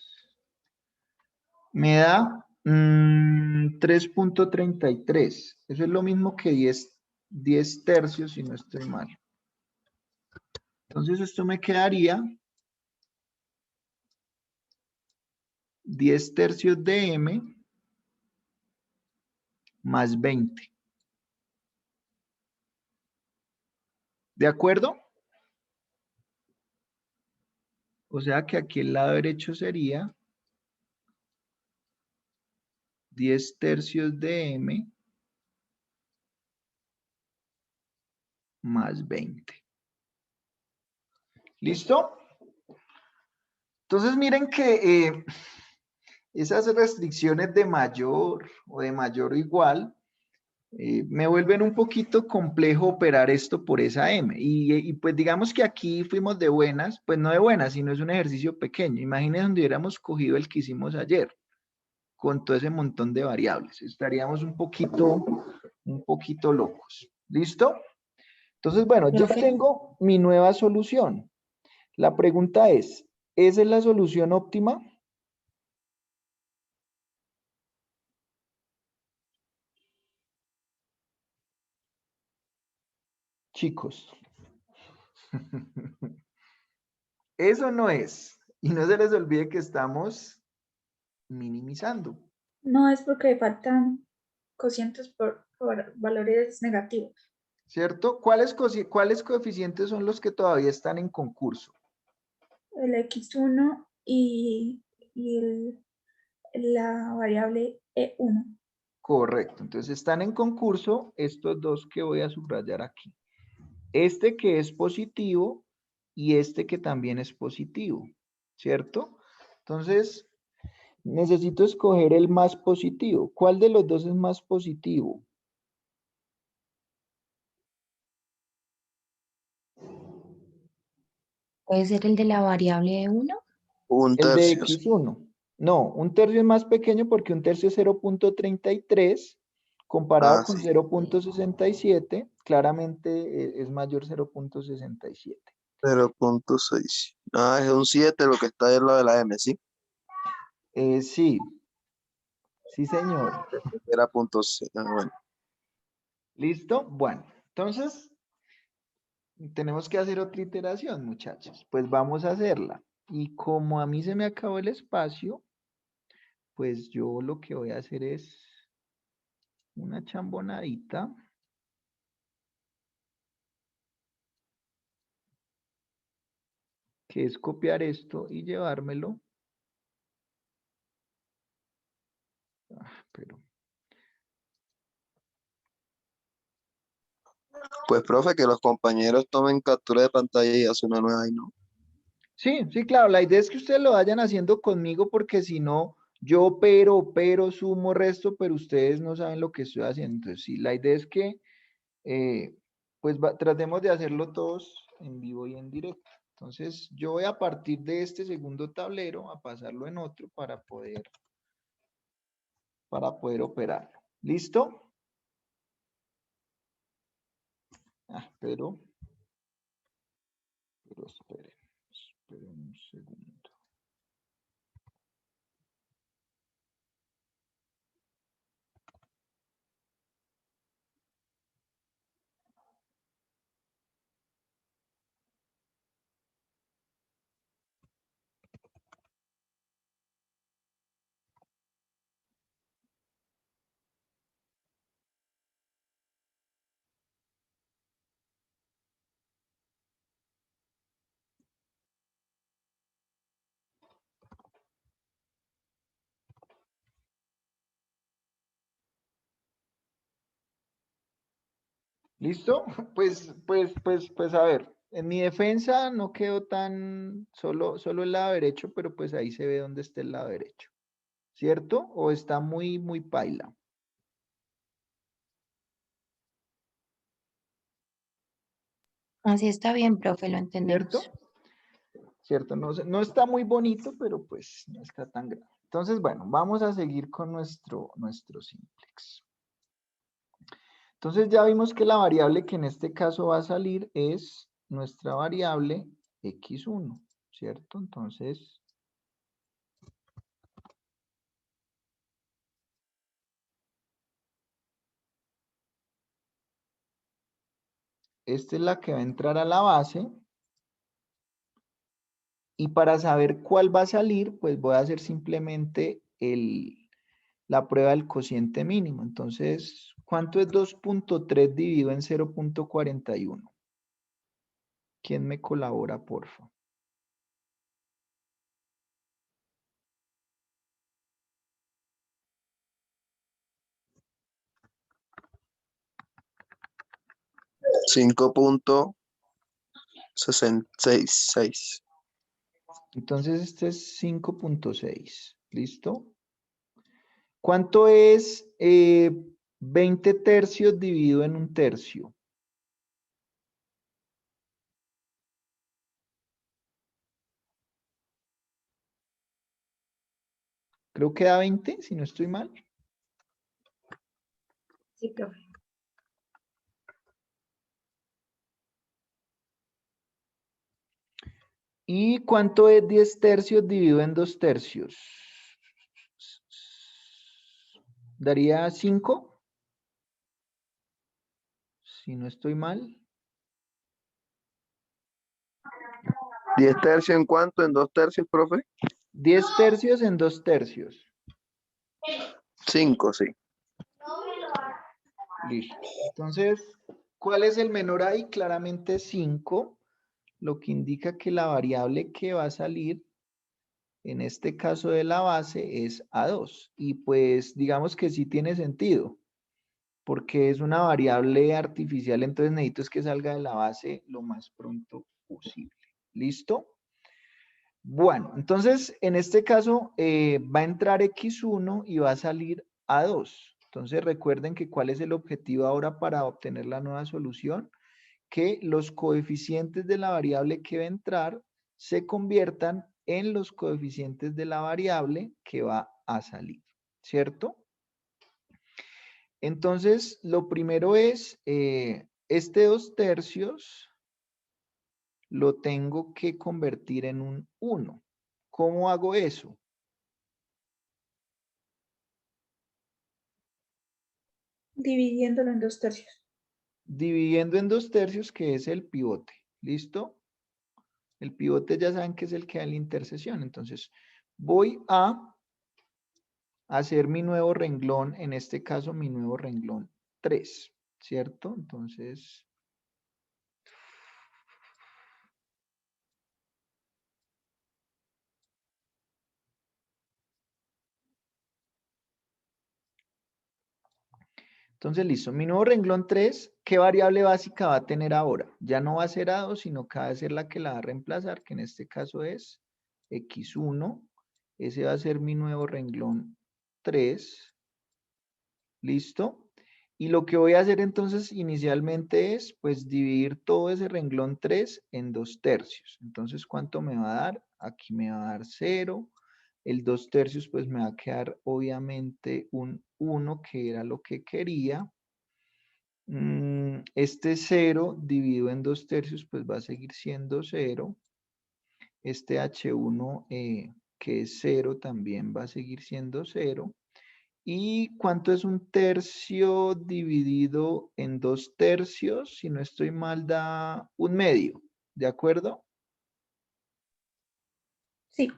Me da 3.33. Eso es lo mismo que 10 tercios, si no estoy mal. Entonces esto me quedaría 10 tercios de m más 20. ¿De acuerdo? O sea que aquí el lado derecho sería 10 tercios de m más 20. ¿Listo? Entonces miren que esas restricciones de mayor o de mayor o igual me vuelven un poquito complejo operar esto por esa m. Y pues digamos que aquí fuimos de buenas, pues no de buenas, sino es un ejercicio pequeño. Imagínense donde hubiéramos cogido el que hicimos ayer, con todo ese montón de variables. Estaríamos un poquito locos. ¿Listo? Entonces, bueno, yo Profe. tengo mi nueva solución. La pregunta es, ¿esa es la solución óptima? Chicos. Eso no es. Y no se les olvide que estamos minimizando. No es porque faltan cocientes por valores negativos. ¿Cierto? ¿Cuáles coeficientes son los que todavía están en concurso? El x1 y la variable e1. Correcto. Entonces están en concurso estos dos que voy a subrayar aquí. Este que es positivo y este que también es positivo. ¿Cierto? Entonces, necesito escoger el más positivo. ¿Cuál de los dos es más positivo? ¿Puede ser el de la variable 1? Un El de tercio. x1. No, un tercio es más pequeño porque un tercio es 0.33 Comparado Ah, con sí. 0.67, claramente es mayor 0.67. 0.6. Ah, es un 7 lo que está del lado de la M, ¿sí? Sí, sí, señor. Era punto 6. Ah, bueno. ¿Listo? Bueno, entonces tenemos que hacer otra iteración, muchachos. Pues vamos a hacerla. Y como a mí se me acabó el espacio, pues yo lo que voy a hacer es una chambonadita. Que es copiar esto y llevármelo. Pero Pues, profe, que los compañeros tomen captura de pantalla y hacen una nueva y no. sí, sí, claro, la idea es que ustedes lo vayan haciendo conmigo porque si no, yo pero, sumo, resto, pero ustedes no saben lo que estoy haciendo. Entonces, sí, la idea es que pues tratemos de hacerlo todos en vivo y en directo. Entonces, yo voy a partir de este segundo tablero a pasarlo en otro para poder operarlo. ¿Listo? Pero esperen un segundo. ¿Listo? Pues a ver, en mi defensa no quedó tan solo el lado derecho, pero pues ahí se ve dónde está el lado derecho, ¿cierto? O está muy paila. Así está bien, profe, lo ¿Cierto? entendemos. ¿Cierto? No está muy bonito, pero pues no está tan grave. Entonces, bueno, vamos a seguir con nuestro simplex. Entonces ya vimos que la variable que en este caso va a salir es nuestra variable x1, ¿cierto? Entonces, esta es la que va a entrar a la base. Y para saber cuál va a salir, pues voy a hacer simplemente la prueba del cociente mínimo. Entonces, ¿cuánto es 2.3 dividido en 0.41? ¿Quién me colabora, porfa? Cinco punto 66. Entonces, este es 5.6. ¿Listo? ¿Cuánto es 20 tercios dividido en un tercio? Creo que da 20, si no estoy mal. Sí, profe. ¿Y cuánto es 10 tercios dividido en 2 tercios? ¿Daría 5? Si no estoy mal. 10 tercios en cuánto, en 2 tercios, profe. 10 tercios en 2 tercios. 5, sí. Listo. Entonces, ¿cuál es el menor ahí? Claramente 5, lo que indica que la variable que va a salir, en este caso de la base, es A2. Y pues digamos que sí tiene sentido, porque es una variable artificial, entonces necesito es que salga de la base lo más pronto posible. ¿Listo? Bueno, entonces en este caso va a entrar x1 y va a salir a2. Entonces recuerden que cuál es el objetivo ahora para obtener la nueva solución, que los coeficientes de la variable que va a entrar se conviertan en los coeficientes de la variable que va a salir, ¿cierto? Entonces, lo primero es, este 2/3 lo tengo que convertir en un 1. ¿Cómo hago eso? Dividiéndolo en 2/3. Dividiendo en 2/3, que es el pivote. ¿Listo? El pivote ya saben que es el que da la intersección. Entonces, voy a hacer mi nuevo renglón, en este caso mi nuevo renglón 3, ¿cierto? Entonces, listo. Mi nuevo renglón 3, ¿qué variable básica va a tener ahora? Ya no va a ser A2, sino que va a ser la que la va a reemplazar, que en este caso es X1. Ese va a ser mi nuevo renglón 3. ¿Listo? Y lo que voy a hacer entonces inicialmente es, pues, dividir todo ese renglón 3 en 2/3. Entonces, ¿cuánto me va a dar? Aquí me va a dar 0. El 2/3, pues, me va a quedar obviamente un 1, que era lo que quería. Este 0 dividido en 2/3, pues, va a seguir siendo 0. Este H1, que es 0, también va a seguir siendo 0. ¿Y cuánto es 1/3 dividido en 2/3? Si no estoy mal, da 1/2. ¿De acuerdo? Sí,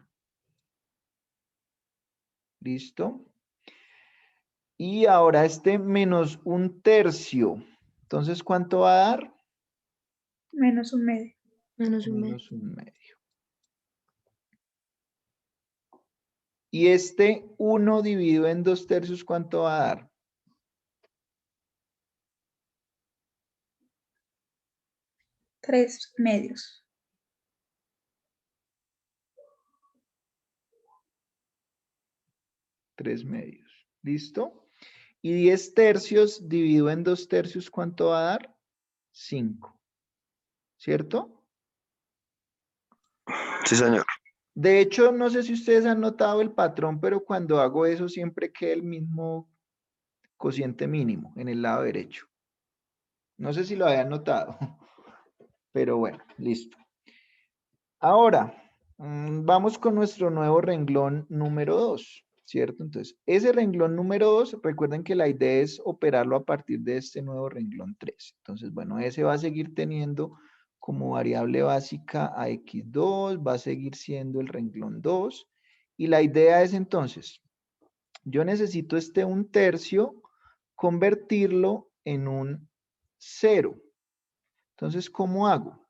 ¿Listo? Y ahora este menos 1/3. Entonces, ¿cuánto va a dar? menos 1/2. Menos un medio. Menos 1/2. Y este 1 dividido en 2/3, ¿cuánto va a dar? 3/2. 3/2. ¿Listo? Y 10/3 dividido en 2/3, ¿cuánto va a dar? 5. ¿Cierto? Sí, señor. De hecho, no sé si ustedes han notado el patrón, pero cuando hago eso siempre queda el mismo cociente mínimo en el lado derecho. No sé si lo habían notado, pero bueno, listo. Ahora, vamos con nuestro nuevo renglón número 2, ¿cierto? Entonces, ese renglón número 2, recuerden que la idea es operarlo a partir de este nuevo renglón 3. Entonces, bueno, ese va a seguir teniendo como variable básica a X2, va a seguir siendo el renglón 2. Y la idea es entonces, yo necesito este 1/3 convertirlo en un 0. Entonces, ¿cómo hago?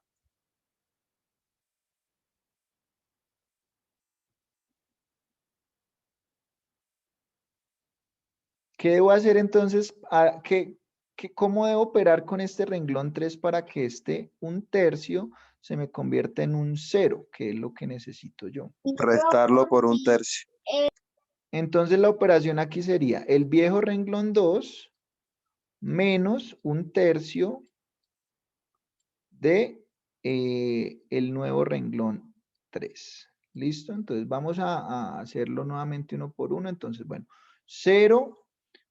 ¿Qué debo hacer entonces? ¿Cómo debo operar con este renglón 3 para que este 1/3 se me convierta en un 0, que es lo que necesito yo? Restarlo por 1/3. Entonces la operación aquí sería el viejo renglón 2 menos 1/3 de el nuevo renglón 3. ¿Listo? Entonces vamos a hacerlo nuevamente uno por uno. Entonces, bueno, 0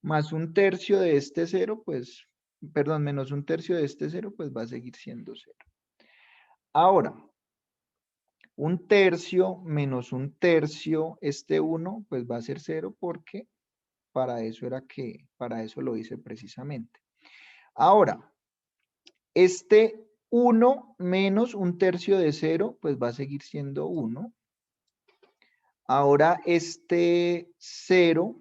más 1/3 de este 0, pues, perdón, menos 1/3 de este 0, pues va a seguir siendo 0. Ahora, 1/3 menos 1/3, este 1, pues va a ser 0 porque para eso lo hice precisamente. Ahora, este 1 menos 1/3 de 0, pues va a seguir siendo 1. Ahora este 0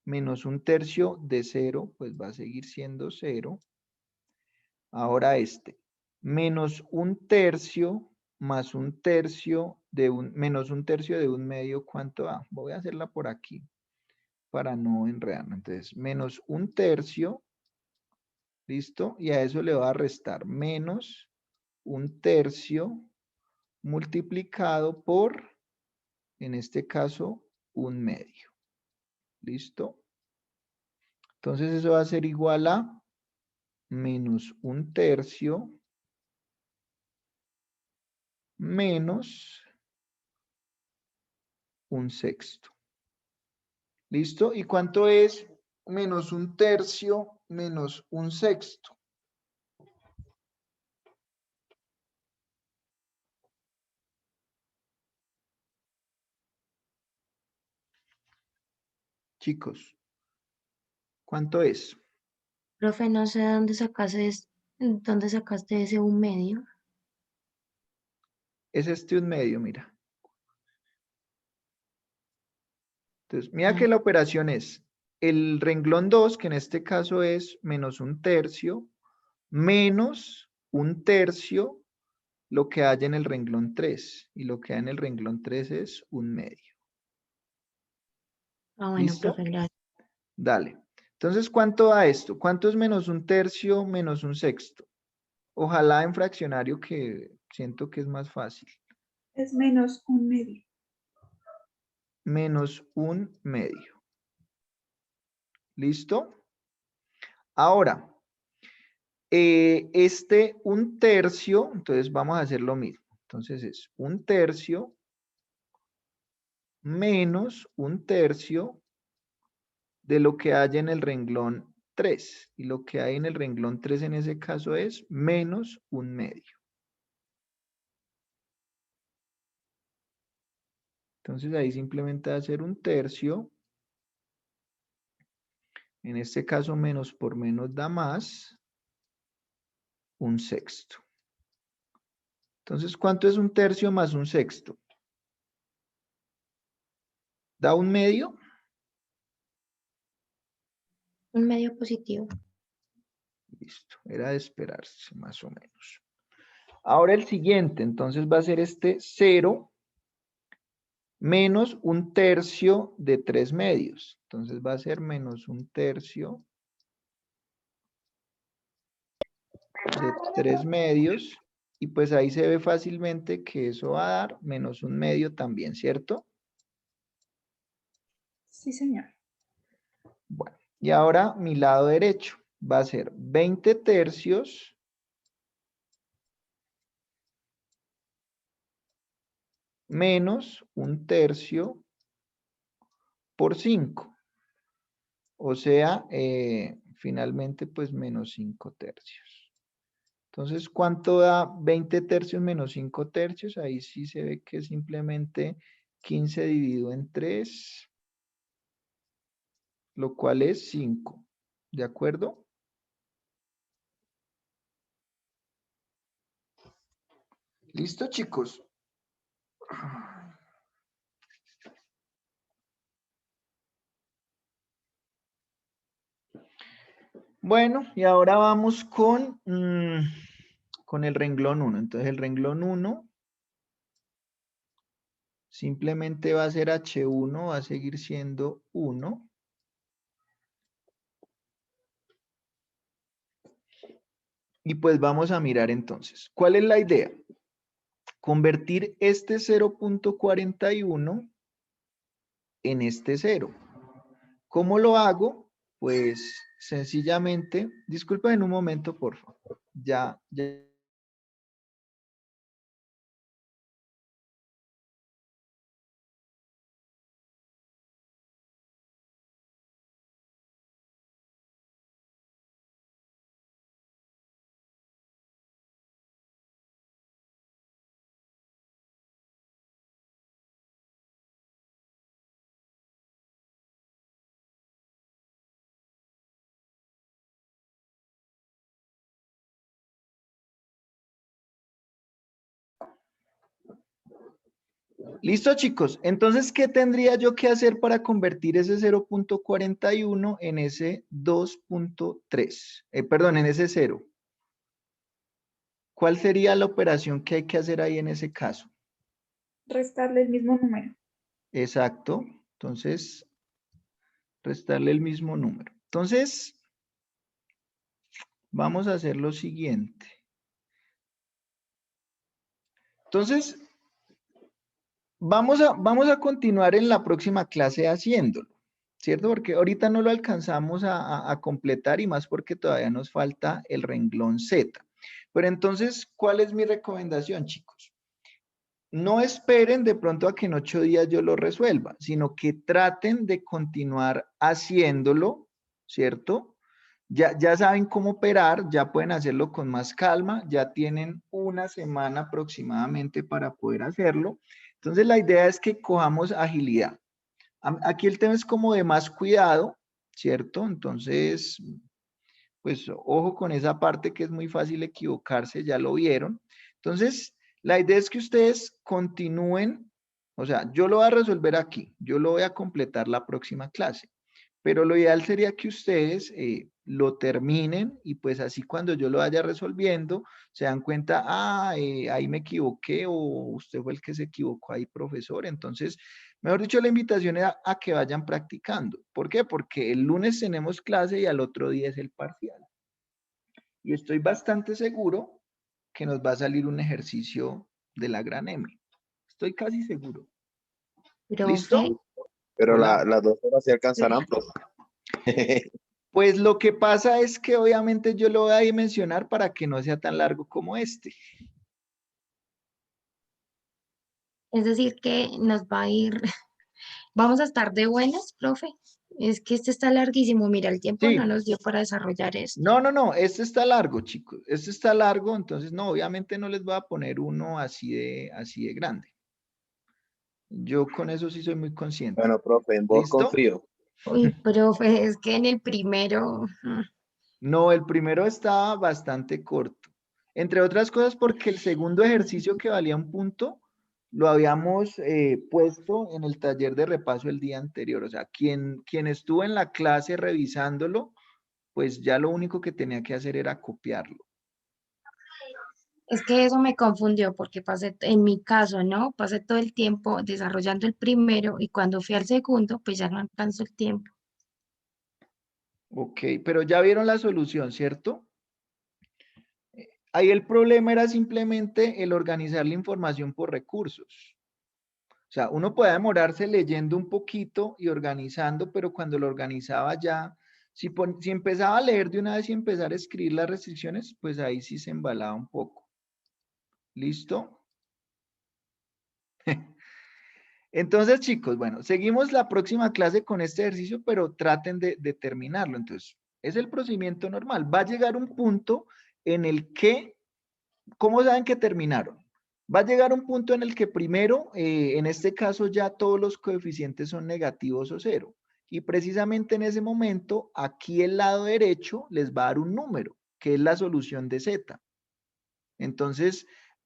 menos 1/3 de 0, pues va a seguir siendo 0. Ahora este menos 1/3 más 1/3 de menos 1/3 de 1/2, ¿cuánto da? Voy a hacerla por aquí para no enredarme. Entonces, menos 1/3, ¿listo? Y a eso le va a restar menos 1/3 multiplicado por, en este caso, 1/2. ¿Listo? Entonces eso va a ser igual a menos 1/3 menos 1/6. ¿Listo? ¿Y cuánto es menos un tercio menos un sexto. Chicos, ¿cuánto es? Profe, no sé dónde sacaste ese 1/2. Es este un medio, mira. Entonces, mira que Ah, la operación es el renglón 2, que en este caso es menos un tercio, menos un tercio lo que hay en el renglón 3. Y lo que hay en el renglón 3 es un medio. bueno, ¿Listo? profe, gracias. Dale. Entonces, ¿cuánto da esto? ¿Cuánto es menos un tercio menos un sexto? Ojalá en fraccionario, que siento que es más fácil. Es menos un medio. Menos un medio. ¿Listo? Ahora, un tercio, entonces vamos a hacer lo mismo. Entonces es un tercio menos un tercio de lo que hay en el renglón 3. Y lo que hay en el renglón 3 en ese caso es menos un medio. Entonces ahí simplemente va a ser un tercio. En este caso menos por menos da más un sexto. Entonces, ¿cuánto es un tercio más un sexto? ¿Da un medio? 1/2 positivo. Listo, era de esperarse más o menos. Ahora el siguiente, entonces va a ser este 0 menos un tercio de 3 medios. Entonces va a ser menos un tercio de 3 medios. Y pues ahí se ve fácilmente que eso va a dar menos un medio también, ¿cierto? Sí, señor. Bueno, y ahora mi lado derecho va a ser 20 tercios menos un tercio por 5. O sea, finalmente pues menos 5 tercios. Entonces, ¿cuánto da 20 tercios menos 5 tercios? Ahí sí se ve que es simplemente 15 dividido en 3, lo cual es 5. ¿De acuerdo? ¿Listo, chicos? Bueno, y ahora vamos con el renglón 1. Entonces, el renglón 1 simplemente va a ser H1, va a seguir siendo 1. Y pues vamos a mirar entonces. ¿Cuál es la idea? Convertir este 0.41 en este 0. ¿Cómo lo hago? Pues sencillamente, disculpen un momento, por favor. Ya. Listo, chicos. Entonces, ¿qué tendría yo que hacer para convertir ese 0.41 en ese 2.3? Perdón, en ese 0. ¿Cuál sería la operación que hay que hacer ahí en ese caso? Restarle el mismo número. Exacto. Entonces, restarle el mismo número. Entonces, vamos a hacer lo siguiente. Entonces, vamos a continuar en la próxima clase haciéndolo, ¿cierto? Porque ahorita no lo alcanzamos a completar y más porque todavía nos falta el renglón Z. Pero entonces, ¿cuál es mi recomendación, chicos? No esperen de pronto a que en 8 días yo lo resuelva, sino que traten de continuar haciéndolo, ¿cierto? Ya saben cómo operar, ya pueden hacerlo con más calma, ya tienen una semana aproximadamente para poder hacerlo. Entonces la idea es que cojamos agilidad. Aquí el tema es como de más cuidado, ¿cierto? Entonces, pues ojo con esa parte que es muy fácil equivocarse, ya lo vieron. Entonces, la idea es que ustedes continúen, o sea, yo lo voy a resolver aquí, yo lo voy a completar la próxima clase, pero lo ideal sería que ustedes lo terminen y pues así cuando yo lo vaya resolviendo, se dan cuenta, ahí me equivoqué o usted fue el que se equivocó ahí, profesor. Entonces, mejor dicho, la invitación es a que vayan practicando. ¿Por qué? Porque el lunes tenemos clase y al otro día es el parcial. Y estoy bastante seguro que nos va a salir un ejercicio de la gran M. Estoy casi seguro. ¿Listo? Profe, Pero Hola. las 2 horas se alcanzarán, profe. Pues lo que pasa es que obviamente yo lo voy a dimensionar para que no sea tan largo como este. es decir que nos va a ir, vamos a estar de buenas, profe. Es que este está larguísimo. Mira, el tiempo no Sí. nos dio para desarrollar esto. No, este está largo, chicos. Este está largo, entonces no, obviamente no les voy a poner uno así de grande. Yo con eso sí soy muy consciente. Bueno, profe, en vos ¿Listo? confío. Uy, profe, es que en el primero, No, el primero estaba bastante corto. Entre otras cosas porque el segundo ejercicio que valía un punto lo habíamos puesto en el taller de repaso el día anterior. O sea, quien estuvo en la clase revisándolo, pues ya lo único que tenía que hacer era copiarlo. es que eso me confundió porque pasé, en mi caso, ¿no? Pasé todo el tiempo desarrollando el primero y cuando fui al segundo, pues ya no alcanzó el tiempo. Ok, pero ya vieron la solución, ¿cierto? Ahí el problema era simplemente el organizar la información por recursos. O sea, uno puede demorarse leyendo un poquito y organizando, pero cuando lo organizaba ya, si empezaba a leer de una vez y empezar a escribir las restricciones, pues ahí sí se embalaba un poco. ¿Listo? Entonces, chicos, bueno, seguimos la próxima clase con este ejercicio, pero traten de terminarlo. Entonces, es el procedimiento normal. Va a llegar un punto en el que, ¿cómo saben que terminaron? Va a llegar un punto en el que primero, en este caso ya todos los coeficientes son negativos o cero. Y precisamente en ese momento, aquí el lado derecho les va a dar un número, que es la solución de Z. Entonces,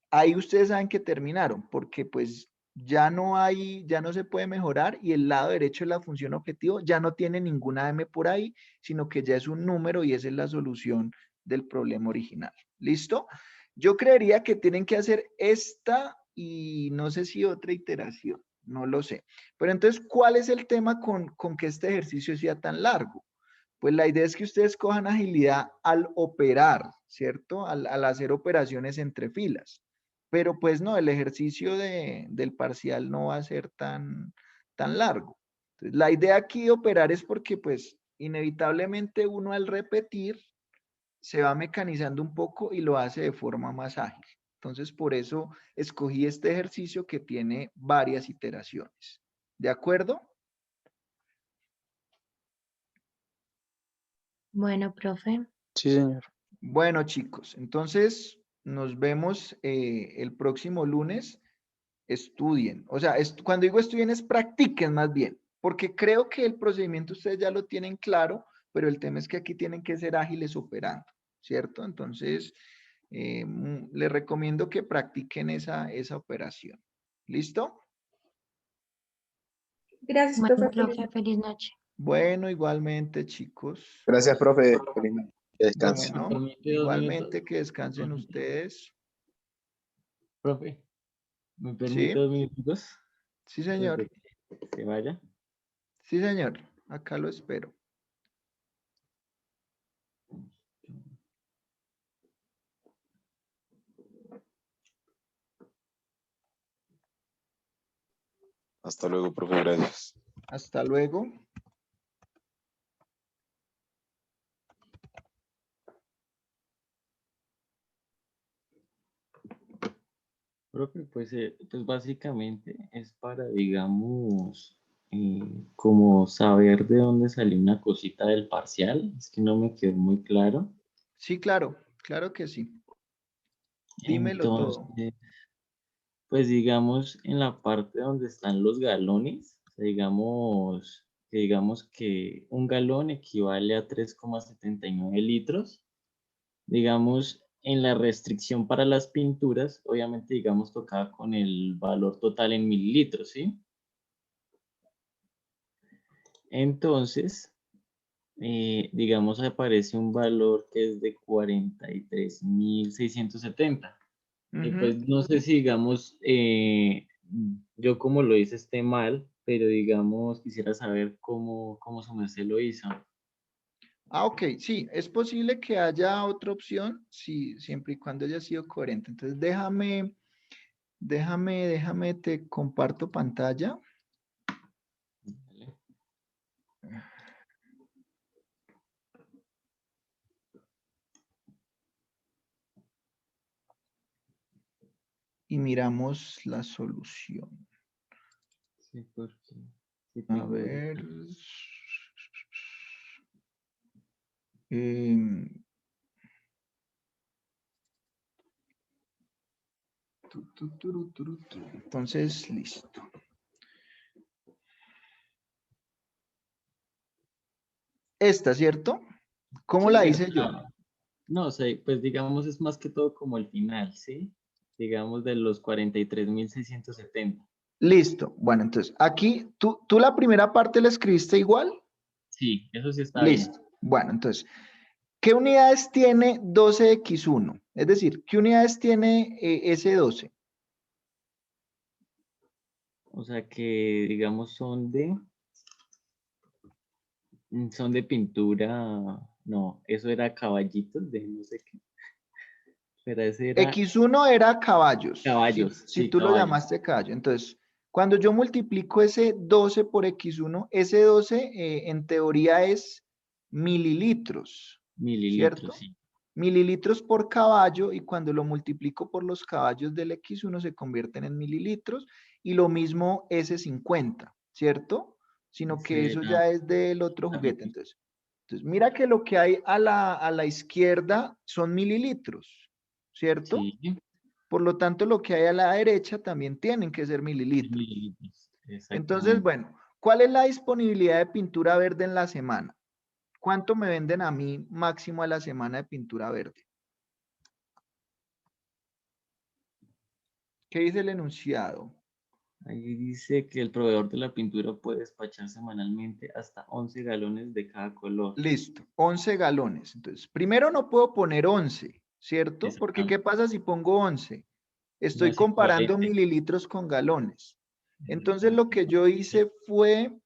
ahí ustedes saben que terminaron, porque pues ya no se puede mejorar y el lado derecho de la función objetivo ya no tiene ninguna M por ahí, sino que ya es un número y esa es la solución del problema original. ¿Listo? Yo creería que tienen que hacer esta y no sé si otra iteración, no lo sé. Pero entonces, ¿cuál es el tema con que este ejercicio sea tan largo? Pues la idea es que ustedes cojan agilidad al operar, ¿cierto? Al hacer operaciones entre filas. Pero pues no, el ejercicio del parcial no va a ser tan largo. Entonces, la idea aquí de operar es porque pues inevitablemente uno al repetir se va mecanizando un poco y lo hace de forma más ágil. Entonces, por eso escogí este ejercicio que tiene varias iteraciones. ¿De acuerdo? Bueno, profe, Sí, señor. Bueno, chicos, entonces nos vemos el próximo lunes. Estudien. O sea, cuando digo estudien es practiquen más bien, porque creo que el procedimiento ustedes ya lo tienen claro, pero el tema es que aquí tienen que ser ágiles operando, ¿cierto? Entonces, les recomiendo que practiquen esa operación. ¿Listo? Gracias, bueno, profe. Feliz profe, feliz noche. Bueno, igualmente, chicos. Gracias, profe. Feliz noche. Que descanse. Bueno, Permite 2 minutos. igualmente que descansen Profe, ustedes. profe, ¿me permite ¿Sí? 2 minutos Sí, antes de señor. que se vaya? Sí, señor. Acá lo espero. Hasta luego, profe. Gracias. Hasta luego. Profe, pues básicamente es para, digamos, como saber de dónde salió una cosita del parcial. Es que no me quedó muy claro. Sí, claro, claro que sí. Dímelo todo. Entonces, pues digamos en la parte donde están los galones, o sea, digamos que un galón equivale a 3,79 litros. Digamos, en la restricción para las pinturas, obviamente, digamos, tocaba con el valor total en mililitros, ¿sí? Entonces, digamos, aparece un valor que es de 43.670. Y Ujú. pues no sé si, digamos, yo como lo hice esté mal, pero digamos, quisiera saber cómo su merced lo hizo. Ah, ok, sí, es posible que haya otra opción, sí, siempre y cuando haya sido coherente. Entonces, déjame, te comparto pantalla. ¿Vale? Y miramos la solución. Sí, porque sí A tengo ver. ahorita. em, Entonces, listo. Esta, ¿cierto? ¿Cómo Sí, la pero hice yo? no, o sea, pues digamos es más que todo como el final, ¿sí? Digamos de los 43.670. Listo. Bueno, entonces, aquí, ¿tú la primera parte la escribiste igual? Sí, eso sí está bien. Listo. Bueno, entonces, ¿qué unidades tiene 12x1? Es decir, ¿qué unidades tiene ese 12? O sea que, digamos, son de pintura, no, eso era caballitos de no sé qué, pero ese era X1 era caballos, caballos, si sí, tú lo caballos, llamaste caballo. Entonces, cuando yo multiplico ese 12 por X1, ese 12 en teoría es mililitros, mililitros, ¿cierto? sí. Mililitros por caballo, y cuando lo multiplico por los caballos del X1 se convierten en mililitros, y lo mismo S50, ¿cierto? Sino que Ese eso era ya es del otro la juguete. mitad. Entonces, mira que lo que hay a la izquierda son mililitros, ¿cierto? Sí, Por lo tanto, lo que hay a la derecha también tienen que ser mililitros. mililitros, Entonces, exactamente. bueno, ¿cuál es la disponibilidad de pintura verde en la semana? ¿Cuánto me venden a mí máximo a la semana de pintura verde? ¿Qué dice el enunciado? Ahí dice que el proveedor de la pintura puede despachar semanalmente hasta 11 galones de cada color. Listo, 11 galones. Entonces, primero no puedo poner 11, ¿cierto? Porque ¿qué Exactamente. pasa si pongo 11? No Estoy es comparando equivalente. mililitros con galones. Entonces, lo Exactamente. que yo hice fue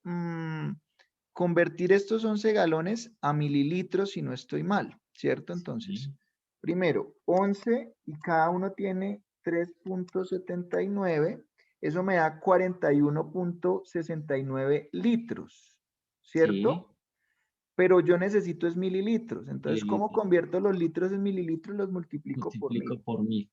convertir estos 11 galones a mililitros, si no estoy mal, ¿cierto? Entonces, Sí, primero, 11 y cada uno tiene 3,79. Eso me da 41,69 litros, sí, ¿cierto? Pero yo necesito es mililitros. Entonces, ¿cómo mililitros. convierto los litros en mililitros? Los multiplico por Multiplico 1000. por 1000.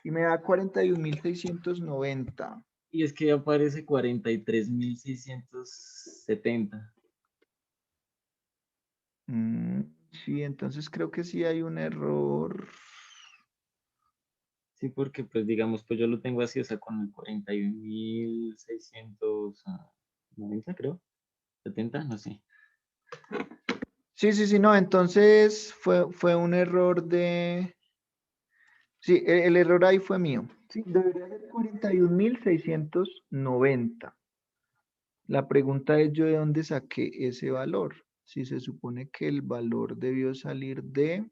Y me da 41,690. Y es que aparece 43.670. Mm, sí, entonces creo que sí hay un error. Sí, porque pues digamos, pues yo lo tengo así, o sea, con el 41.690, creo. 70, no sé. Sí, sí, sí, no, entonces fue un error de... Sí, el error ahí fue mío. Sí, debería ser 41,690. La pregunta es yo de dónde saqué ese valor. Si se supone que el valor debió salir de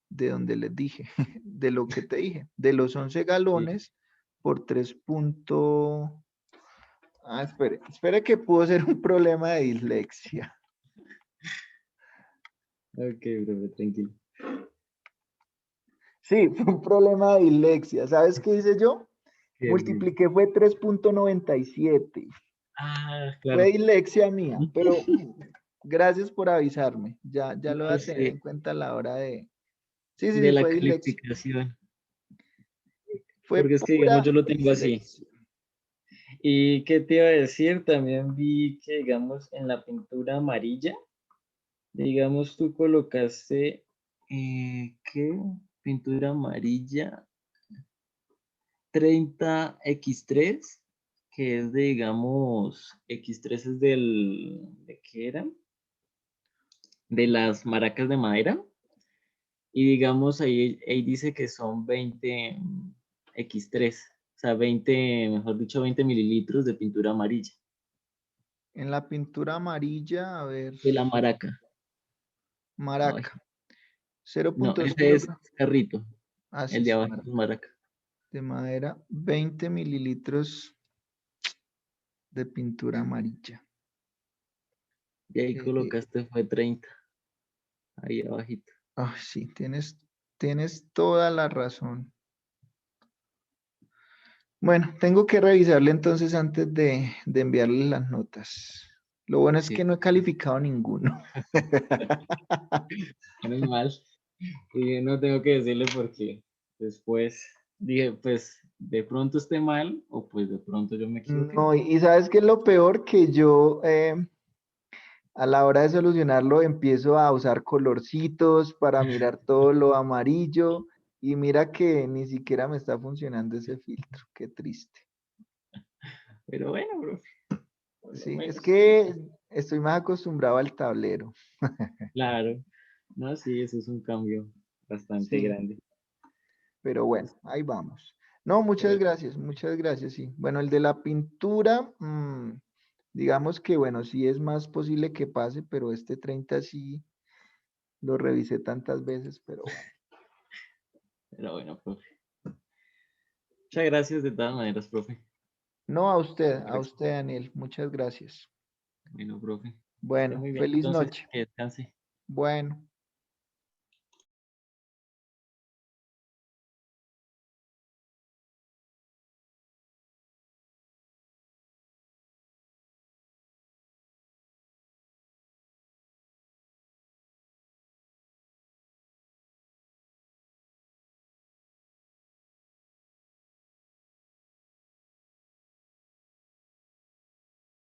donde les dije, de lo que te dije, de los 11 Sí. galones por 3. Espere que pudo ser un problema de dislexia. Ok, bro, tranquilo. Sí, fue un problema de dislexia. ¿Sabes qué hice yo? ¿Qué, bro? Multipliqué fue 3,97. Ah, Fue claro. dislexia mía, pero gracias por avisarme. Ya lo voy No a tener sé, en cuenta a la hora de... Sí, sí, de sí, la fue dislexia. calificación. Fue Porque es que, digamos, pura yo lo tengo así. dislexia. ¿Y qué te iba a decir? También vi que, digamos, en la pintura amarilla, digamos, tú colocaste, ¿qué? Pintura amarilla 30x3, que es de, digamos, x3 es ¿de qué era? De las maracas de madera. Y digamos, ahí dice que son 20x3, o sea, 20, mejor dicho, 20 mililitros de pintura amarilla, En la pintura amarilla, a ver, de la maraca. Ay, maraca, no, 0.0 ese es gramos. carrito, Ah, el sí, de sí, abajo es maraca. maraca. De madera, 20 mililitros de pintura amarilla. Y ahí Eh, colocaste fue 30, ahí abajito. sí, tienes toda la razón. Bueno, tengo que revisarle entonces antes de enviarle las notas. Lo bueno es Sí, que no he calificado ninguno. menos mal. Y no tengo que decirle porque después dije, pues de pronto esté mal o pues de pronto yo me equivoqué. No, y sabes qué es lo peor que yo a la hora de solucionarlo empiezo a usar colorcitos para mirar todo lo amarillo y mira que ni siquiera me está funcionando ese filtro. Qué triste. Pero bueno, bro, por lo Sí, es menos. que estoy más acostumbrado al tablero. Claro, no, sí, eso es un cambio bastante Sí, grande. pero bueno, ahí vamos. No, muchas gracias, sí. Bueno, el de la pintura, digamos que bueno, sí es más posible que pase, pero este 30 sí lo revisé tantas veces, pero bueno. Pero bueno, profe. Muchas gracias de todas maneras, profe. No, a usted, Daniel, muchas gracias. Bueno, profe. Esté Bueno, muy bien, feliz entonces, noche. que descanse. Bueno.